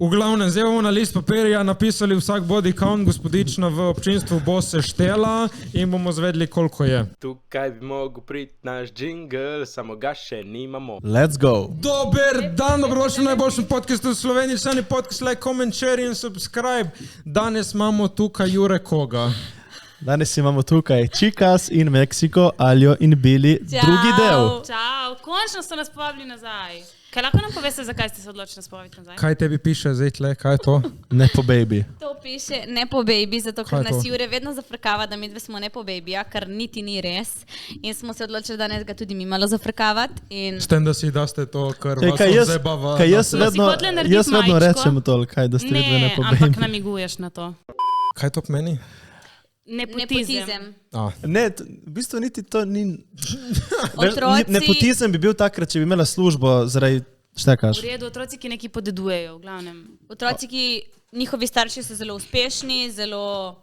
V glavnem, zdaj bomo na list papirja napisali vsak body count gospodična v občinstvu bo se štela in bomo zvedli, koliko je. Tukaj bi mogel priti naš jingle, samo ga še nimamo. Let's go! Dober dan, dobrodošli v najboljšem podcastu v Sloveniji, vsani podcast, like, comment, share in subscribe. Danes imamo tukaj Jure Koga. Danes imamo tukaj Chicas in Mexico, Aljo in Billy, drugi del. Čau, končno so nas povabili nazaj. Kaj lahko nam poveste, zakaj ste se odločili nas povabiti nazaj? Kaj tebi piše zdaj tle, kaj je to? Nepo baby. To piše Nepo baby, zato ker Kaj je nas to? Jure vedno zafrkava, da mi dve smo Nepo babyja, kar niti ni res. In smo se odločili danes ga tudi mi malo zafrkavati. In... S tem, da si daste to, kar Ej, vas odzebava. kaj jaz No, si vedno, hotela narediti jaz vedno majčko? rečem to, kaj, da ste dve Ne, Nepo ampak baby. namiguješ na to. Kaj to pomeni? Nepotizem. Ne, v bistvu niti to ni... Otroci- Nepotizem bi bil takrat, če bi imela službo zaradi... Šta V kaš? redu, otroci, ki nekaj podedujejo, v glavnem. Otroci, ki njihovi starši so zelo uspešni, zelo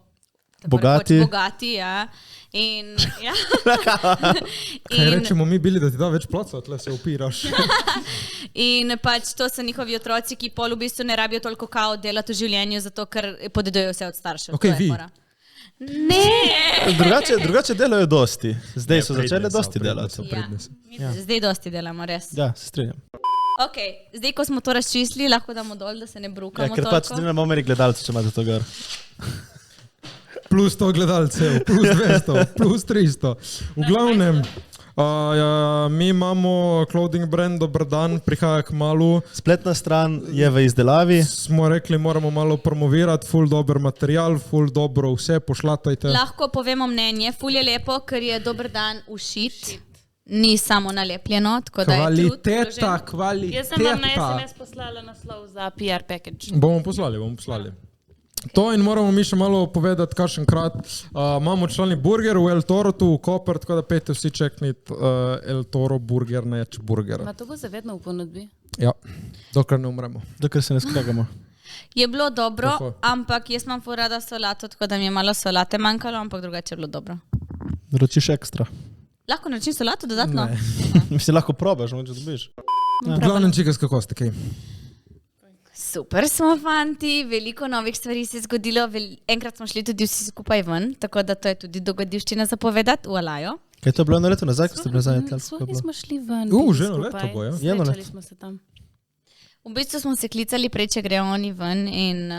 tako Bogati. rekoč bogati, ja. In, ja. Kaj rečemo mi bili, da ti da več placa, tle se upiraš. In pač to so njihovi otroci, ki pol v bistvu ne rabijo toliko kao delati v življenju, zato ker podedujejo vse od staršev. Okej, To je vi. fora. Ne! Drugače delajo dosti. Zdaj so pridne začeli so, dosti pridne delati. so. Ja. Mi zdaj dosti delamo, res. Ja, se strinjam. Ok, zdaj ko smo to razčistili, lahko damo dol, da se ne Ja, brukamo ker pač toliko. nimamo meri gledalcev, če imate to gor. Plus 100 gledalcev, plus 200, plus 300. V glavnem, mi imamo clothing brand Dober dan, prihaja k malu. Spletna stran je v izdelavi. Smo rekli, moramo malo promovirati, ful dober material, ful dobro vse, pošlatajte. Lahko povemo mnenje, ful je lepo, ker je Dober dan ušit. Ni samo nalepljeno, tako da je trud Kvaliteta, vložen. Jaz sem vam na kvaliteta. SMS poslala naslov za PR package. Bomo poslali. To in moramo mi še malo povedati, kakšen krat. Imamo člani burger v El Toro tu v Koper, tako da pejte vsi čekniti El Toro burger, neč burger. Ma to bo zavedno v ponudbi. Ja, dokler ne umremo. Dokaj se ne skregamo. Je bilo dobro, Tako. ampak jaz imam ful rada solato, tako da mi je malo solate manjkalo, ampak drugače je bilo dobro. Naročiš ekstra. Lahko naročim solato dodatno? Ne. Mislim, lahko probaš, če dobiš. V glavnem čikas, kako ste kaj? Super smo fanti, veliko novih stvari se je zgodilo, enkrat smo šli tudi vsi skupaj ven, tako da to je tudi dogodivščina zapovedati v Alajo. Kaj je to bilo eno leto nazaj, ko ste bili zadnji Sploh nismo šli ven. že eno leto bo, ja. Eno leto. Srečali smo se tam. V bistvu smo se klicali prej, če grejo oni ven in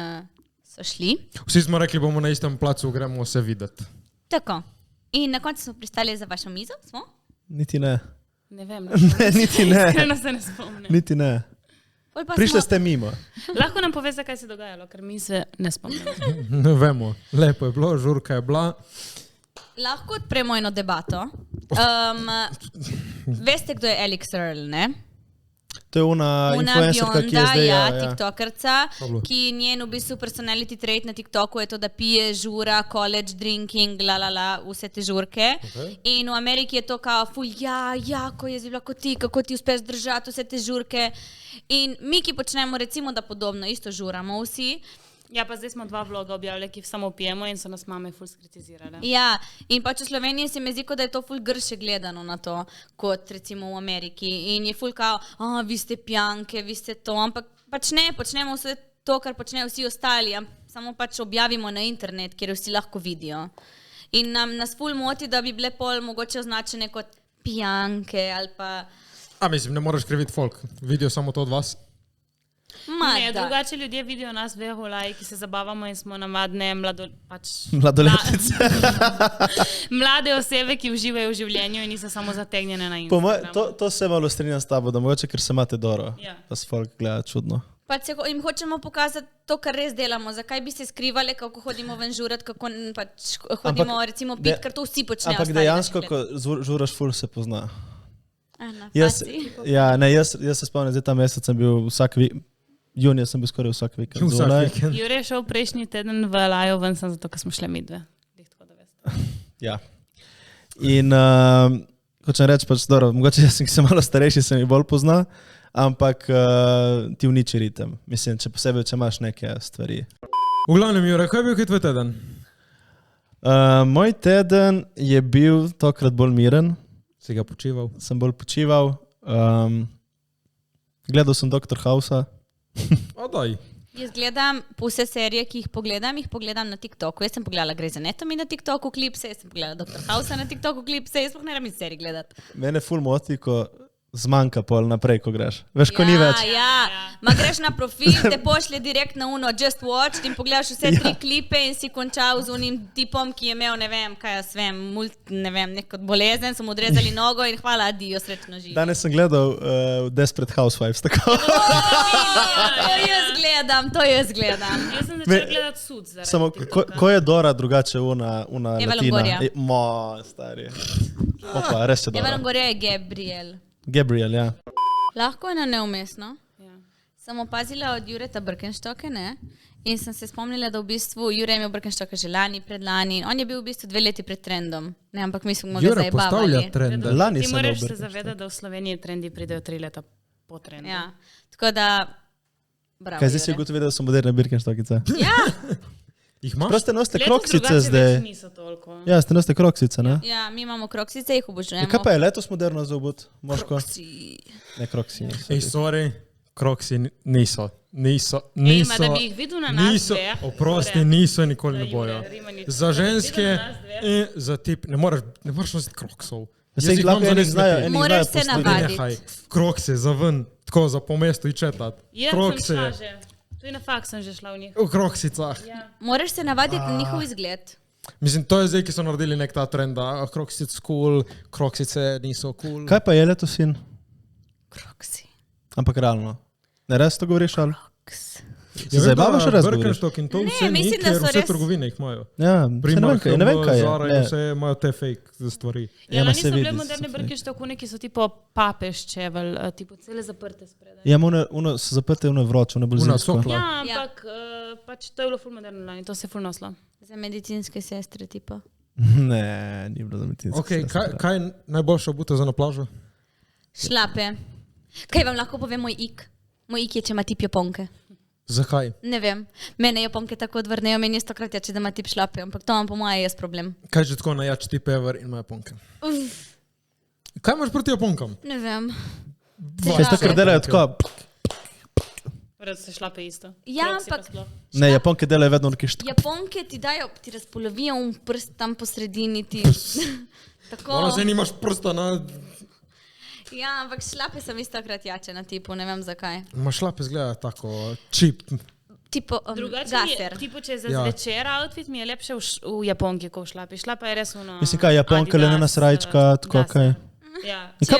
so šli. Vsi smo rekli, bomo na istem placu, gremo se videti. Tako. In na koncu smo pristali za vašo mizo, smo? Niti ne. Ne vem. Ne, niti ne. Iskreno se ne spomnim. Niti ne. Pol pa Prišli smo- ste mimo. Lahko nam poveste, kaj se je dogajalo, ker mi se ne spomnimo. Ne vemo, lepo je bilo, žurka je bila. Lahko odpremo eno debato. Veste, kdo je Alex Earl, ne? To je una influencerka, ki je bionda, zdaj... ja, ja. tiktokerca, Dobro. ki njen v bistvu personality trait na TikToku je to, da pije, žura, college drinking, vse te žurke. Okay. In v Ameriki je to kao, ful, ko je zelo kot ti, kako ti uspeš držati vse te žurke. In mi, ki počnemo recimo, da podobno, isto žuramo vsi. Ja, pa zdaj smo 2 vloga objavili, ki samo pijemo in so nas mame ful skritizirale. Ja, in pač v Sloveniji se mi zdi, kot da je to ful grše gledano na to, kot recimo v Ameriki. In je ful kao, vi ste pijanke, vi ste to, ampak pač ne, počnemo vse to, kar počnejo vsi ostali, samo pač objavimo na internet, kjer vsi lahko vidijo. In nas ful moti, da bi bile pol mogoče označene kot pijanke ali pa... Mislim, ne moreš kriviti folk, vidijo samo to od vas. Ne, drugače ljudje vidijo nas dve holaji, ki se zabavamo in smo navadne Mladoletnice. mlade osebe, ki uživajo v življenju in niso samo zategnjene na Po moj, Instagram. to se malo strinjam s tabo, da mogoče, ker se imate dobro, Ja. da se folk gleda čudno. Pač jim hočemo pokazati to, kar res delamo. Zakaj bi se skrivali, kako hodimo ven žurat, kako pač hodimo recimo pit, ker to vsi počnejo. Ampak ostali dejansko, na ko žuraš, ful se pozna. šplet. Jaz se spomnim, zdaj ta mesec sem bil junija sem bil skoraj vsak vikend. Vsak zunaj. vikend. Jure je šel prejšnji teden v Lajo ven, sem zato, ker smo šle mi dve. Tako da veste. Ja. In hočem reči, pač dobro, mogoče jaz sem, ki sem malo starejši, se mi bolj pozna, ampak ti uniči ritem. Mislim, če posebej, če imaš neke stvari. V glavnem, Jure, kaj je bil kaj tvoj teden? Moj teden je bil tokrat bolj miren, Si ga počival? sem bolj počival. Gledal sem Dr. Housea. Odaj. Jaz gledam vse serije, ki jih pogledam na TikToku. Jaz sem pogledala Grey's Anatomy na TikToku klipse, jaz sem pogledala Dr. House na TikToku klipse, jaz sploh ne rabim serij gledati. Mene ful moti, ko zmanjka pol naprej, ko greš. Veš, ko ni več. Ja. Ma greš na profil, te pošlje direkt na uno Just Watch in pogledaš vse 3 klipe in si končal z unim tipom, ki je imel, ne vem, kaj jaz vem, neko bolezen, so mu odrezali nogo in hvala, adijo, srečno živi. Danes sem gledal Desperate Housewives, tako. To jaz gledam. Jaz sem začela gledati Sud zaradi Samo, ko je Dora drugače una Eva Latina. Longoria. Stari. Opa, res je Eva Dora. Longoria je Gabriel, ja. Lahko je na neumestno. Ja. Sem opazila od Jureta Birkenstocke, ne? In sem se spomnila, da v bistvu Jure je imel Birkenstocke že lani, predlani. On je bil v bistvu 2 leti pred trendom. Ne, ampak mi smo ga Jure zajebavali. postavlja trende. Lani Ti sem moraš imel se zavedati, da v Sloveniji trendi pridejo 3 leta po trendu. Ja. Tako da, bravo, Kaj zdaj si Jure. ugotovil, da so moderne Birkenstockice? Ja, Jih imaš? Proste nosite Letos kroksice drugače zdaj. več niso toliko. Ja, ste nosite kroksice, ne? ja, mi imamo kroksice, jih obožujemo. Kaj pa je letos moderno za obut, moško? Kroksi. Ne, kroksi niso. Ej, sorry, kroksi niso. Ej, ma da bi jih videl na nas niso, dveh, oprosti, Jure. niso, nikoli ne Jure, bojo. Rimanič. Za ženske Videl na nas dveh? in za tip, ne moreš nositi kroksov. Se jih lahko eni znajo, eni Moraš znajo se postoriti. navaditi. Nehaj, krokse za ven, tako za po mestu in četat. Ja, sem Krokse šla že. Tudi na faks sem že šla v njih. v kroksicah. Ja. Moraš se navaditi na njihov izgled. Mislim, to je zdaj, ki so naredili nek ta trend, da kroksice cool, kroksice niso cool. Kaj pa je letos in? Kroksi. Ampak realno. Ne res to govoriš, ali? Kroks. Se zabavaš, res govoriš? Birkenstock in to Ne, vse ni, mislim, da ker so vse res- trgovine jih imajo. Ja, se ne vem, kaj je. Zara in Ne. vse imajo te fake stvari. Ja, ma lani se so bile vidi, moderne so Birkenstockune, ki so tipo papež čevelj, tipo cele zaprte spredaj. Ja, ono so zaprte, ono je vroče, ono je bolj Una zimsko. sokla. Ja, ampak pač to je bilo ful moderno lani, to se je ful noslo. Za medicinske sestre tipa. Ne, ni bilo za medicinsko. Okay, kaj je najboljša obuta za na plažo? Šlape. Kaj vam lahko povem moj ik? Moj ik je, če ima tip japonke. Zakaj? Ne vem, mene japonke tako odvrnejo, meni je 100-krat jače, da ima tip šlape, ampak to imam po moje jaz problem. Kaj že tako najjač tip ever in ima japonke? Kaj imaš proti japonkam? Ne vem. Kaj ste kar delajo tako? Red se šlape isto. Ja, Kroksi pa ampak- sploh. Ne, Japonke delajo vedno neki štuk. Japonke ti dajo, ti razpolovijo prst tam po sredini, ti tako. Ono se nimaš prsta na... Ja, ampak šlape sem istokrat jače na tipu, ne vem zakaj. Ma šlape izgleda tako čip. Tipo Drugače, gaser. tipo, če je za Ja. zvečer outfit, mi je lepše v japonki, kot v šlapi. Šlapa je res ono... Mislim, kaj, Japonka, Adidas, Lenena srajčka, tako, gaser. kaj? Ja. In kaj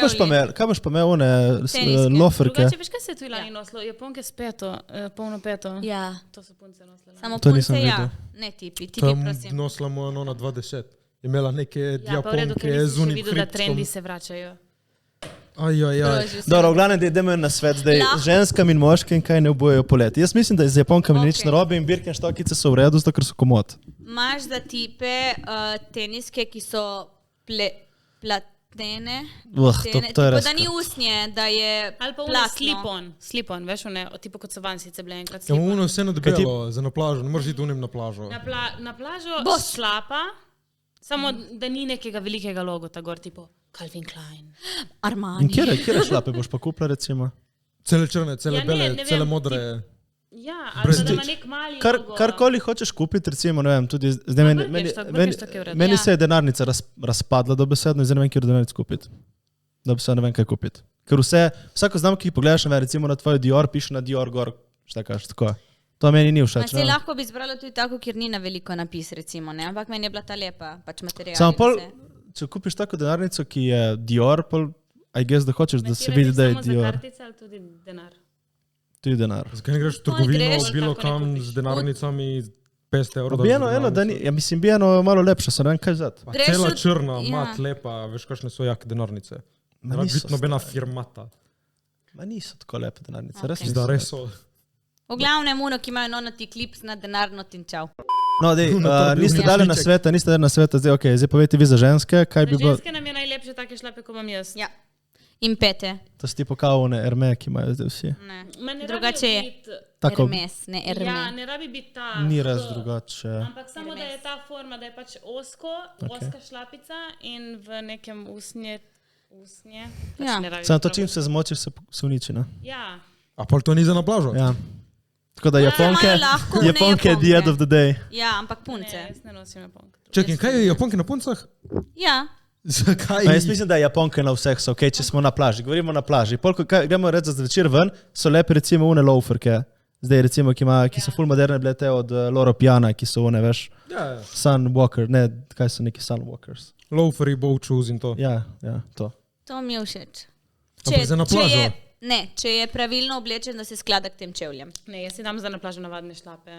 boš pa imel, one Teniske. loferke? Drugače, veš, kaj se je tu lani nosilo? Japonke s peto, polno peto. Ja, To so punce nosile. samo To nisem punce ja, videl. ne tipi, To tipi je prosim. nosila moja nona 20. Imela neke Ja, pa v redu, ker japonke z nisi še unim videl, da trendi hrbtom. se vračajo. Ajajaj. Drožil se. Dobro, v glavnem, dajmo na svet zdaj. Lahko. Ženskam in moškim kaj ne obojejo poleti. Jaz mislim, da je z Japonkami nič Okej. narobe in Birkenstockice so v redu, zato ker so komod. Imaš za tipe teniske, ki so platene. To je res. Da ni usnje, da je Ali pa platno. slipon, veš, one, tipo kot so vansice bile enkrat Ja, slipon. ono vse nadbelo za na plažo, ne moreš iti unim na plažo. Na plažo Bos. šlapa, samo da ni nekega velikega logota gor, tipo Calvin Klein. In Armani. kje šlape boš pa kupila, recimo? Cele črne, cele Ja, ne, bele, ne cele vem, modre. Ja, ali Brez pa da ima nič. nek mali logo. Karkoli hočeš kupiti, recimo, ne vem, tudi zdaj Birkenstock je v redu. meni Ja. se je denarnica razpadla dobesedno in zdaj ne vem, kje denarnic kupiti. Dobesedno ne vem, kaj kupiti. Ker vsako znamko, ki pogledaš, ne vem, recimo na tvojo Dior, piše na Dior gor, šta kažeš, tako. To meni ni všeč. Se ne. lahko bi izbrala tudi tako, kjer ni na veliko napis, recimo, ne? Ampak meni je bila ta lepa, pač material. Samo pol, če kupiš tako denarnico, ki je Dior, pol, I guess, da hočeš, da se vidi, da je Samo za Dior. kartice ali tudi denar? Tudi denar. Zakaj ne greš v trgovino, greš, bilo tako ne kam kupiš. z denarnicami 500 evrov? Bi eno, da ni, ja mislim, bi eno malo lepše, se ne vem, kaj vzeti. Pa Greš cela v- črna, ja. mat, lepa, veš, kakšne so jake denarnice. Ma Ne rabi niso biti nobena stare. firmata. Ma niso tako lepe denarnice, Okej. res niso. Da, res so. V glavnem, uno, ki imajo nonoti klips na denarno tinčal. No, dej, Tu na to niste bil dali na sliček. sveta, niste dali na sveta, zdaj, okay, zdaj povejte vi za ženske, kaj bi Za bilo, ženske nam je najlepše take šlape, kot imam jaz. Ja. In pete. to so ti pokavane erme, ki imajo zdaj vsi. Ne. Ma ne Drugače rabijo je biti- Tako, Hermes, ne Ja, Hermes. ne rabi biti ta. ni res drugače. Ampak samo, da je ta forma, da je pač oska šlapica in v nekem usnje. Pač Ja. ne rabi Samo to, prav- čim se zmočiš, se uniči, ne? Ja. A pol to ni za na plažo? Ja. Tako da Japonke, imajo lahko, ne Japonke at the end Japonke. of the day. Ja, ampak Ne, punce. jaz ne nosim japonk. Čakaj, kaj je Japonke na puncah? Ja. Zakaj? Ma jaz mislim, da Japonke na vseh so, okay, če smo na plaži. Govorimo na plaži. Polko, gremo reči za večer ven, so lepe recimo une loaferke. Zdaj recimo, ki so full moderne bile te od Loro Piana, ki so une, veš, Ja, Sunwalker, ne, kaj so neki Sunwalkers. loaferi, bow shoes in to. Ja, to. To mi je všeč. Ampak za na plažo? Če je pravilno oblečen, da se sklada k tem čevljem. Ne, jaz si dam za na plažo navadne šlape.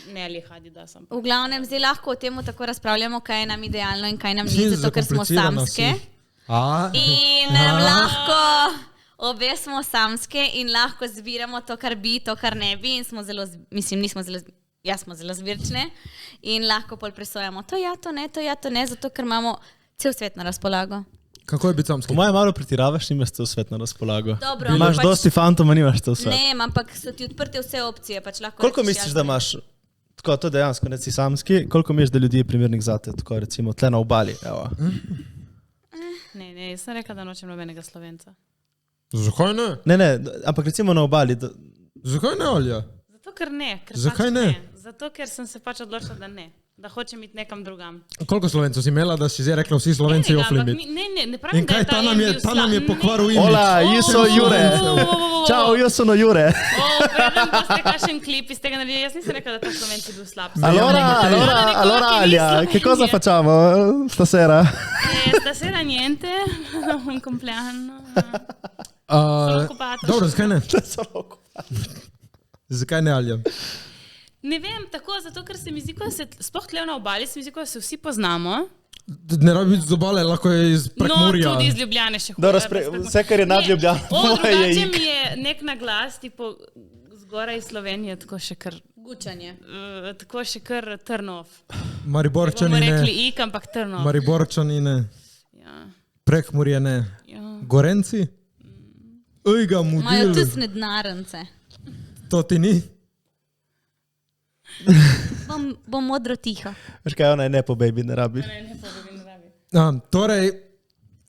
Ne ali Adidas, ampak. V glavnem, zdaj lahko o tem tako razpravljamo, kaj je nam idealno in kaj nam ni, Ti zato ker smo zakomplicirana samske. si. A? In lahko obe smo samske in lahko zbiramo to, kar bi, to, kar ne bi. In smo zelo, nismo zelo, jaz smo zelo zvirčne in lahko pol presojamo to ja, to ne, to ja, to ne, zato ker imamo cel svet na razpolago. Kako je biti samski? Po mojem malo pretiravaš, nimaš to svet na razpolago. Dobro, Imaš pač- dosti fantoma, nimaš to svet. Ne, ampak so ti odprte vse opcije. Pač lahko Koliko rečeš, misliš, jaz da ne. imaš, tako to dejansko, ne si samski, koliko misliš, da ljudi je primernih zate, tako recimo tle na obali, evo. Ne, jaz sem rekla, da nočem nobenega Slovenca. Zakaj ne? Ne, ampak recimo na obali, Zakaj ne, Alja? Zato, ker ne. Ker Zakaj pač ne? Zato, ker sem se pač odločila, da ne. Da hočem iti nekam drugam. Koliko Slovencev si imela, da si zdaj rekla, vsi Slovenci Enega, off ampak limit? ne pravim, In kaj, da je ta nam je pokvaril imidž. Hola, io sono Jure. Ciao, io sono Jure. Preden boste kakšen klip iz tega naredili, jaz nisem rekla, da ta Slovenci bil slab. Allora Alia, che cosa facciamo stasera? Stasera niente, un compleanno. Sono occupata. Dobro, zakaj ne? Zakaj ne, Alja? Ne vem, tako, zato ker se mi zdi, da se sploh tle na obali, se mi zdi, da se vsi poznamo. Ne rabi biti z obale, lahko je iz Prekmurja. No, tudi iz Ljubljane še Dobro, huje. vse, kar je nad Ljubljano, po moje je drugače ik. mi je nek naglas, tipo zgoraj iz Slovenije, tako še kar, Gučanje. tako še kar trnov. Mariborčani Bomo ne. rekli ik, ampak trnov. Mariborčani ne. Ja, Prekmurje ne. ja. Gorenci? Ojga, Imajo mudil. tesne dnarence. To ti ni? Bom modro tiho. Veš kaj, ona je nepo baby, ne rabi. Ne povem, ne rabi. Torej,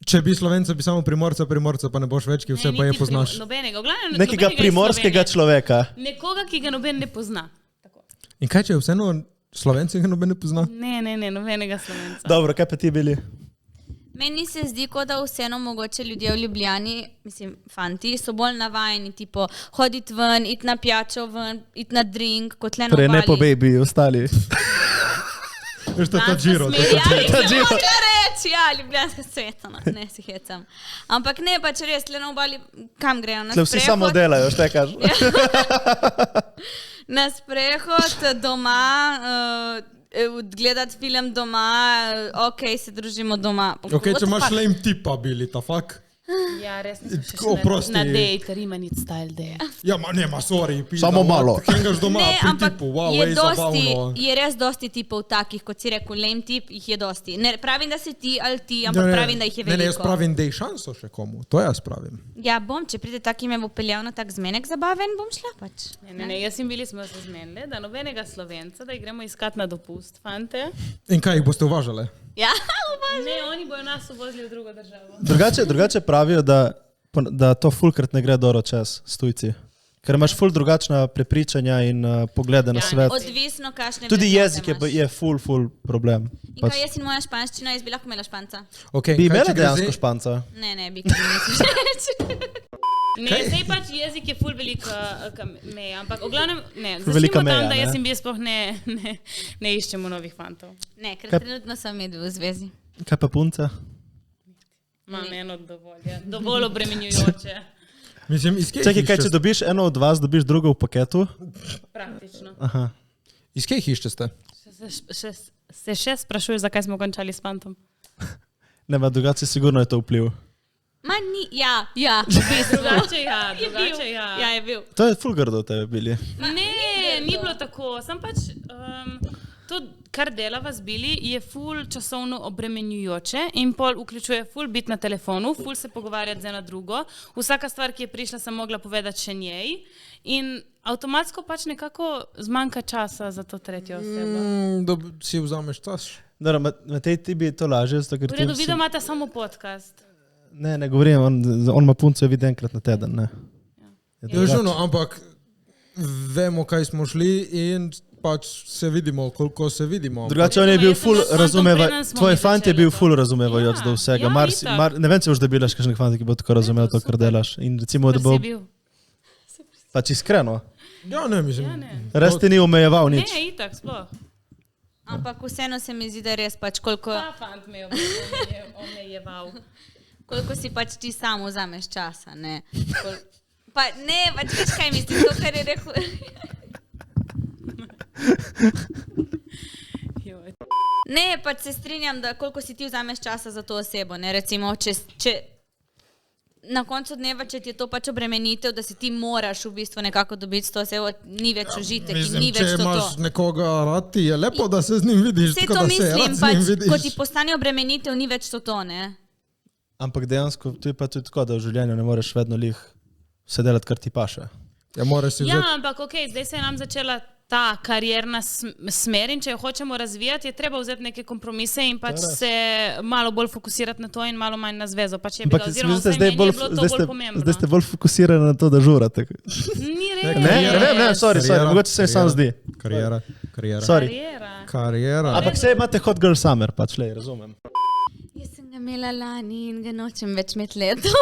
če bi Slovenca, bi samo Primorca, pa ne boš več, ki vse Ne, pa je niti poznaš. Nobenega, v glavnem, Nekega nobenega iz primorskega Slovenije. človeka. Nekoga, ki ga noben ne pozna. Tako. In kaj, če je vseeno Slovenci, ki noben ne pozna? Ne, nobenega Slovenca. Dobro, kaj pa ti bili? Meni se zdi, kot da vseeno mogoče ljudje v Ljubljani, mislim, fanti, so bolj navajeni, tipo, hoditi ven, iti na pijačo ven, iti na drink, kot le na Torej, obali. nepo baby, ostali. Veš, to je ta Giro. Ja, reči, ja, ljubljanska sveta, no. Ne si hecam. Ampak ne, pač res, le na obali, kam grejo? Na Tle vsi samo delajo, štekaš. Na sprehod doma, gledati film doma, ok, se družimo doma. Ok, če imaš lame tipa bili, ta fak. Ja, res nisem še Oprosti. na date, Rimanit style day. Ja, ma nema, sorry. Pizda, Samo malo. Hengaš doma, Ne, pri ampak tipu, wow, je, ej, dosti, zabavno. je res dosti tipov takih, kot si rekel, lame tip, jih je dosti. Ne pravim, da si ti ali ti, ampak pravim, da jih je veliko. Ne, jaz pravim, dej šanso še komu. To jaz pravim. Ja, bom, če pride tak, ki me bo peljal na tak zmenek zabaven, bom šla pač. Ne, jaz in bili smo se zmenili, da nobenega Slovenca, da jih gremo iskat na dopust, fante. In kaj jih boste uvažali? Ja, Ne, oni bojo nas uvozili v drugo državo. Drugače pravijo, da to fulkrat ne gre dobro čez s tujci. Ker imaš ful drugačna prepričanja in poglede na Ja, svet. odvisno, kakšne Tudi vrednote jezik imaš. je ful problem. In kaj jaz in moja španščina, jaz bi lahko imela španca. Okay, Bi kaj, imela če gre dejansko zdaj- španca? Ne, bi, kaj misliš reči. Ne, zdaj pač jezik je ful velika meja, ampak v glavnem, ne, Velika začnimo meja, tam, da ne? jaz in bi sploh ne iščemo novih fantov. Ne, ker Kaj- trenutno sem med v zvezi. Kaj pa punce? Imam eno dovolj, ja. Dovolj obremenjujoče, Mislim, iz kje Čakaj, jih kaj, če iščete? dobiš eno od vas, dobiš drugo v paketu? praktično. Aha. Iz kje jih iščete? Se še sprašuješ, zakaj smo končali s fantom? Ne, ma drugače sigurno je to vpliv. Ma ni, ja, Drugače ja, drugače ja. Ja, je bil. To je ful grdo od tebe bili. Ne, ni bilo tako. Sem pač to, kar delava z Bili, je ful časovno obremenjujoče in pol vključuje ful biti na telefonu, ful se pogovarjati z eno drugo. Vsaka stvar, ki je prišla, sem mogla povedati še njej in avtomatsko pač nekako zmanjka časa za to tretjo osebo. Da si vzameš čas. Dobro, Matej, ti bi to lažje, zato ker V ti... redu, videl imate samo podcast. Ne govorim, on ima punco vidi enkrat na teden, ne. Je Ja, drugače. žuno, ampak vemo, kaj smo šli in pač se vidimo, koliko se vidimo. Drugače on je bil ful razumevajoč, tvoj fant je bil ful razumevajoč do vsega. Ne vem, če boš dobila še kakšnih fantov, ki bo tako razumel to, kar delaš. In recimo, da bo pač iskreno. Ja, ne, mislim. Res ti ni omejeval nič. Ne, itak, sploh. Ampak vseeno se mi zdi, da je res pač koliko... Ta fant me je omejeval. Koliko si pač ti sam vzameš časa, ne? Pa ne, pač veš kaj mislim, to, kar je rekel... Ne, pač se strinjam, da koliko si ti vzameš časa za to osebo, ne? Recimo, če na koncu dneva, če ti je to pač obremenitev, da si ti moraš v bistvu nekako dobiti s to osebo, ni več užitek in ni več to. Če imaš nekoga rad, ti je lepo, da se z njim vidiš. Vse to mislim, pač, ko ti postane obremenitev, ni več to, ne? Ampak dejansko, to je pa tudi tako, da v življenju ne moreš vedno lih vse delati, kar ti paše. Ja, ampak okej, zdaj se je nam začela ta karierna smer in če jo hočemo razvijati, je treba vzeti neke kompromise in pač se malo bolj fokusirati na to in malo manj na zvezo. Pač je bila, oziroma vsaj meni je bilo to bolj pomembno. Zdaj ste bolj fokusirani na to, da žurate. Ni res. Ne, sorry, mogoče se sam zdi. Karijera. Ampak se imate hot girl summer, pač lej, razumem. Jaz sem ga imela lani in ga nočem več imeti letos.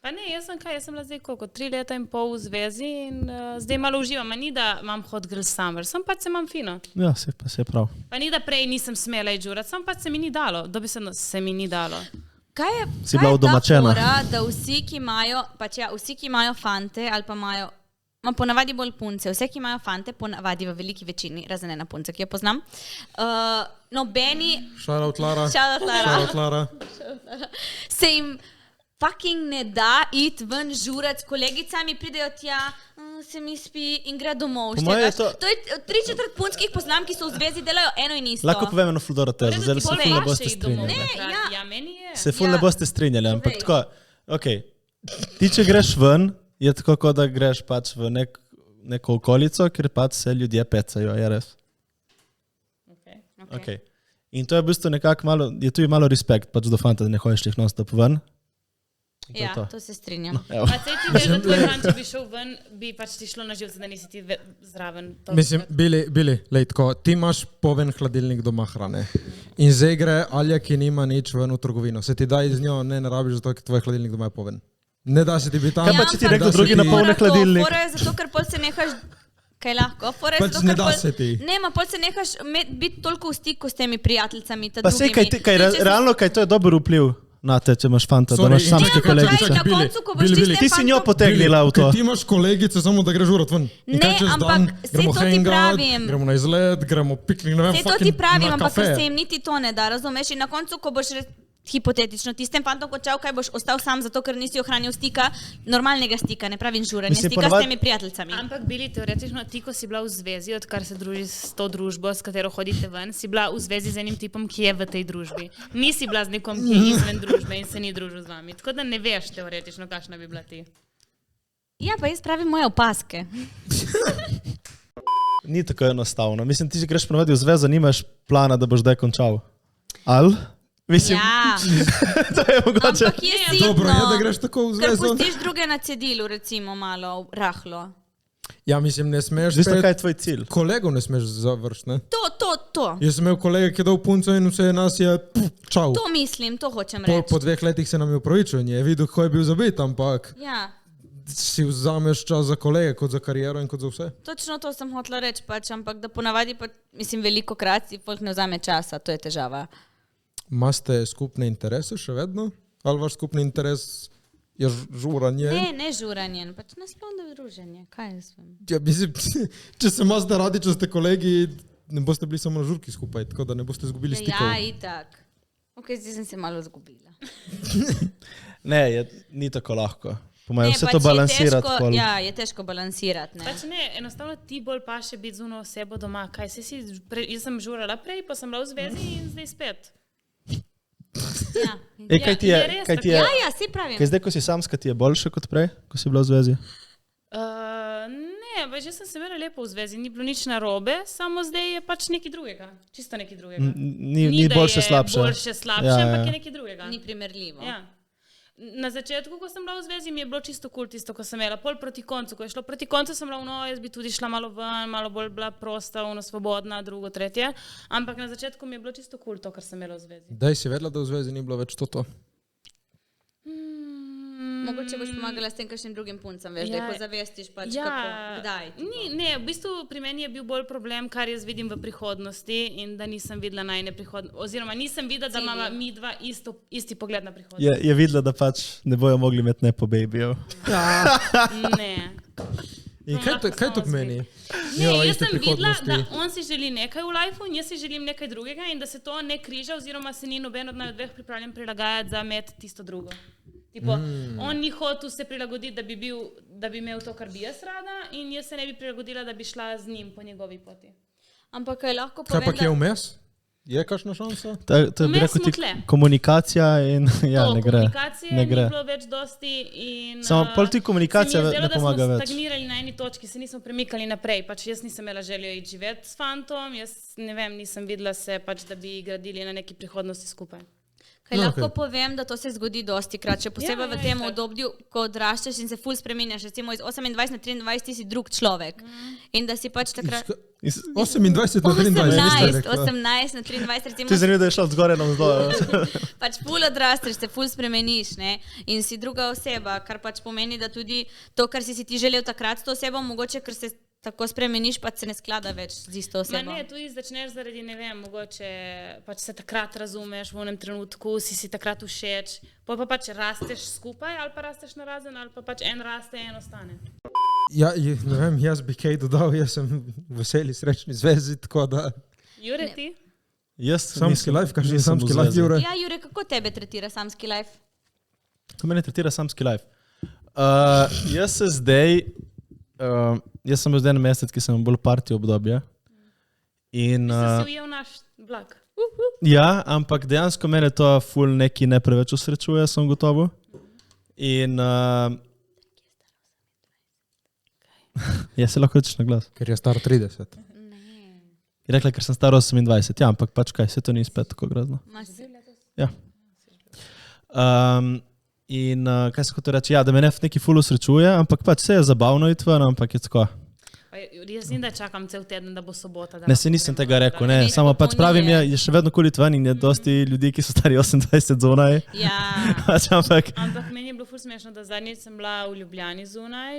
Pa ne, jaz sem bila zdaj koliko, 3 leta in pol v zvezi in zdaj malo uživam. Ni da imam hot girl summer, sem pač se imam fino. Ja, se prav. Pa ni da prej nisem smela žurati, sem pač se mi ni dalo, dobesedno se mi ni dalo. Kaj je bila udomačena? Ta fora, da vsi, ki imajo fante ali pa imajo, ponavadi bolj punce, vse, ki imajo fante, ponavadi v veliki večini, razen ena punca, ki jo poznam, nobeni... Shout out Lara. Se jim fucking ne da iti ven žurat s kolegicami, pridejo tja, se mi spi in gre domov. To je 3/4 punc, ki jih poznam, ki so v zvezi, delajo eno in isto. Lahko povem eno Flodora tezo, zdaj se ful ne boste strinjali. Se ful ne boste strinjali, ampak tako, okej, ti če greš ven, je tako, kot da greš pač v neko okolico, kjer pač se ljudje pecajo, je res. Ok. In to je v bistvu nekako malo, je tu malo respekt pač do fanta, da ne hojiš jih non-stop ven. Ja, to se strinjam. Pa sej ti veš, da tvoj fant, če bi šel ven, bi pač ti šlo na živce, da nisi ti zraven. Mislim, Bili, lejtko, ti imaš poven hladilnik doma hrane. In zdaj gre Alja, ki nima nič ven v trgovino. Se ti da iz njo, ne rabiš zato, ker tvoj hladilnik doma je poven. Ne da se ti bi tam... Kaj pa, če ti nekdo drugi napolne hladilnik? Fora je zato, ker pol se nehaš... Kaj lahko? Pač ne da se ti. Ne, pol se nehaš biti toliko v stiku s temi prijateljicami, ta drugimi. Pa sej, realno, kaj to je dober vpliv na te, če imaš fanta, da imaš samske kolegice. Ti si njo potegnila v to. Ti imaš kolegice, samo da greš urat ven. Ne, ampak se to ti pravim. Gremo na izlet, gremo piknik, ne vem, se to ti pravim, ampak ker se jim niti to ne da, razumeš? In na koncu, ko boš hipotetično tistem fantom končal, kaj boš ostal sam, zato ker nisi ohranil stika, normalnega stika, ne pravim žuranja, stika s temi prijateljicami. Ampak Bili, teoretično, ti, ko si bila v zvezi, odkar se družiš s to družbo, s katero hodite ven, si bila v zvezi z enim tipom, ki je v tej družbi. Nisi bila z nekom, ki je izven družbe in se ni družil z vami. Tako da ne veš teoretično, kakšna bi bila ti. Ja, pa jaz pravim moje opaske. Ni tako enostavno. Mislim, ti greš ponovadi v zvezo, nimaš plana, da boš zdaj končal. Ali? Mislim, ja. To je mogoče. Ampak je sitno, dobro, je, da greš tako v zvezo. Ker pustiš druge na cedilu, recimo malo rahlo. Ja, mislim, ne smeš spet... Kaj je tvoj cilj? Kolegov ne smeš završiti, ne? To. Jaz sem imel kolega, ki je dal punco in vse nas je čau. To mislim, to hočem reči. Po 2 letih se nam je upravičil in je videl, kako je bil zabit, ampak... Ja. Si vzameš čas za kolege, kot za kariero in kot za vse. Točno to sem hotela reči, pač, ampak da ponavadi, mislim, veliko krat si folk ne vzame časa, to je težava. Maste skupne interese še vedno? Ali vaš skupni interes je žuranje? Ne žuranje, pač nasplošno druženje, kaj jaz vem. Ja, mislim, če se maste radi, če ste kolegi, ne boste bili samo na žurki skupaj, tako da ne boste izgubili stikov. Ja, itak. Ok, zdaj sem se malo izgubila. Ne, ni tako lahko. Pomajo vse to balansirati. Ja, je težko balansirati. Pač ne, enostavno ti bolj pa še biti z uno osebo doma. Kaj se si, jaz sem žurala prej, pa sem bila v zvezi in zdaj spet. Ja. Kaj ti je? Ja, si pravim. Kaj zdaj, ko si samska, ti je boljše kot prej, ko si bila v zvezi? Ne, že sem se imela lepo v zvezi, ni bilo nič narobe, samo zdaj je pač nekaj drugega, čisto nekaj drugega. Ni boljše slabše. Boljše slabše, ampak je nekaj drugega. Ni primerljivo. Ja. Na začetku, ko sem bila v zvezi, mi je bilo čisto kul tisto, ko sem imela. Pol proti koncu, ko je šlo proti koncu, sem bila jaz bi tudi šla malo ven, malo bolj bila prosta, svobodna, drugo, tretje. Ampak na začetku mi je bilo čisto kul to, kar sem imela v zvezi. Daj si vedela, da v zvezi ni bilo več to? Mogoče boš pomagala s tem kakšnim drugim puncem, veš, da jih pozavestiš pač kako, kdaj. Ne, v bistvu pri meni je bil bolj problem, kar jaz vidim v prihodnosti in da nisem videla najne prihodnosti, oziroma nisem videla, da imamo mi dva isti pogled na prihodnost. Je videla, da pač ne bojo mogli imeti nepo babyjev. Ne. In kaj to pomeni? Ne, jaz sem videla, da on si želi nekaj v lifeu in jaz si želim nekaj drugega in da se to ne križa oziroma se ni noben od naju dveh pripravljen prilagajati za imeti tisto drugo. Tipo, on ni hotel se prilagoditi, da bi imel to, kar bi jaz rada in jaz se ne bi prilagodila, da bi šla z njim po njegovi poti. Ampak kaj lahko povem, kaj pa je vmes? Je kakšna šansa? To bi rekel ti komunikacija in ne gre. Komunikacije ni bilo več dosti in samo pol ti komunikacija ne pomaga več. Da smo stagnirali na eni točki, se nismo premikali naprej, pač jaz nisem imela željo iti živeti s fantom, jaz ne vem, nisem videla se pač, da bi gradili na neki prihodnosti skupaj. Kaj lahko povem, da to se zgodi dosti krat, še posebej v tem obdobju, ko odraščaš in se ful spreminjaš, recimo iz 28 na 23 ti si drug človek. In da si pač takrat... 28 na 23. 18 na 23, recimo... Ti zanimivo, da je šla od zgore na vzdolj. Pač ful odrasteš, se ful spremeniš, ne? In si druga oseba, kar pač pomeni, da tudi to, kar si ti želel takrat s to osebo, mogoče, ker se tako spremeniš, pa se ne sklada več z isto osebo. Ne, tudi začneš zaradi, ne vem, mogoče pač se takrat razumeš v enem trenutku, si takrat všeč, pa pač rasteš skupaj ali pa rasteš narazen ali pa pač en raste, en ostane. Ja, ne vem, jaz bi kaj dodal, jaz sem veseli, srečni zvezi, tako da... Jure, ti? Samski life, kažem samski life, Jure. Ja, Jure, kako tebe tretira samski life? Kako mene tretira samski life? Jaz sem bil zdaj en mesec, ki sem bolj party obdobje. In, si ujel naš vlak. Ja, ampak dejansko mene to ful neki ne preveč usrečuje, sem gotovo. In ja, se lahko rečeš na glas. Ker je star 30. Je rekla, ker sem star 28. Ja, ampak pač kaj, se to ni spet tako grozno. Ja. In kaj se hoče reči, ja, da me neki ful usrečuje, ampak pač se je zabavno iti ven, ampak je tako. Jaz ni, da čakam cel teden, da bo sobota. Ne, se nisem tega rekel, ne, samo pač pravim, je še vedno kul iti ven in je dosti ljudi, ki so stari 28 zunaj. Ja. Ampak meni je bilo ful smešno, da zadnjič sem bila v Ljubljani zunaj,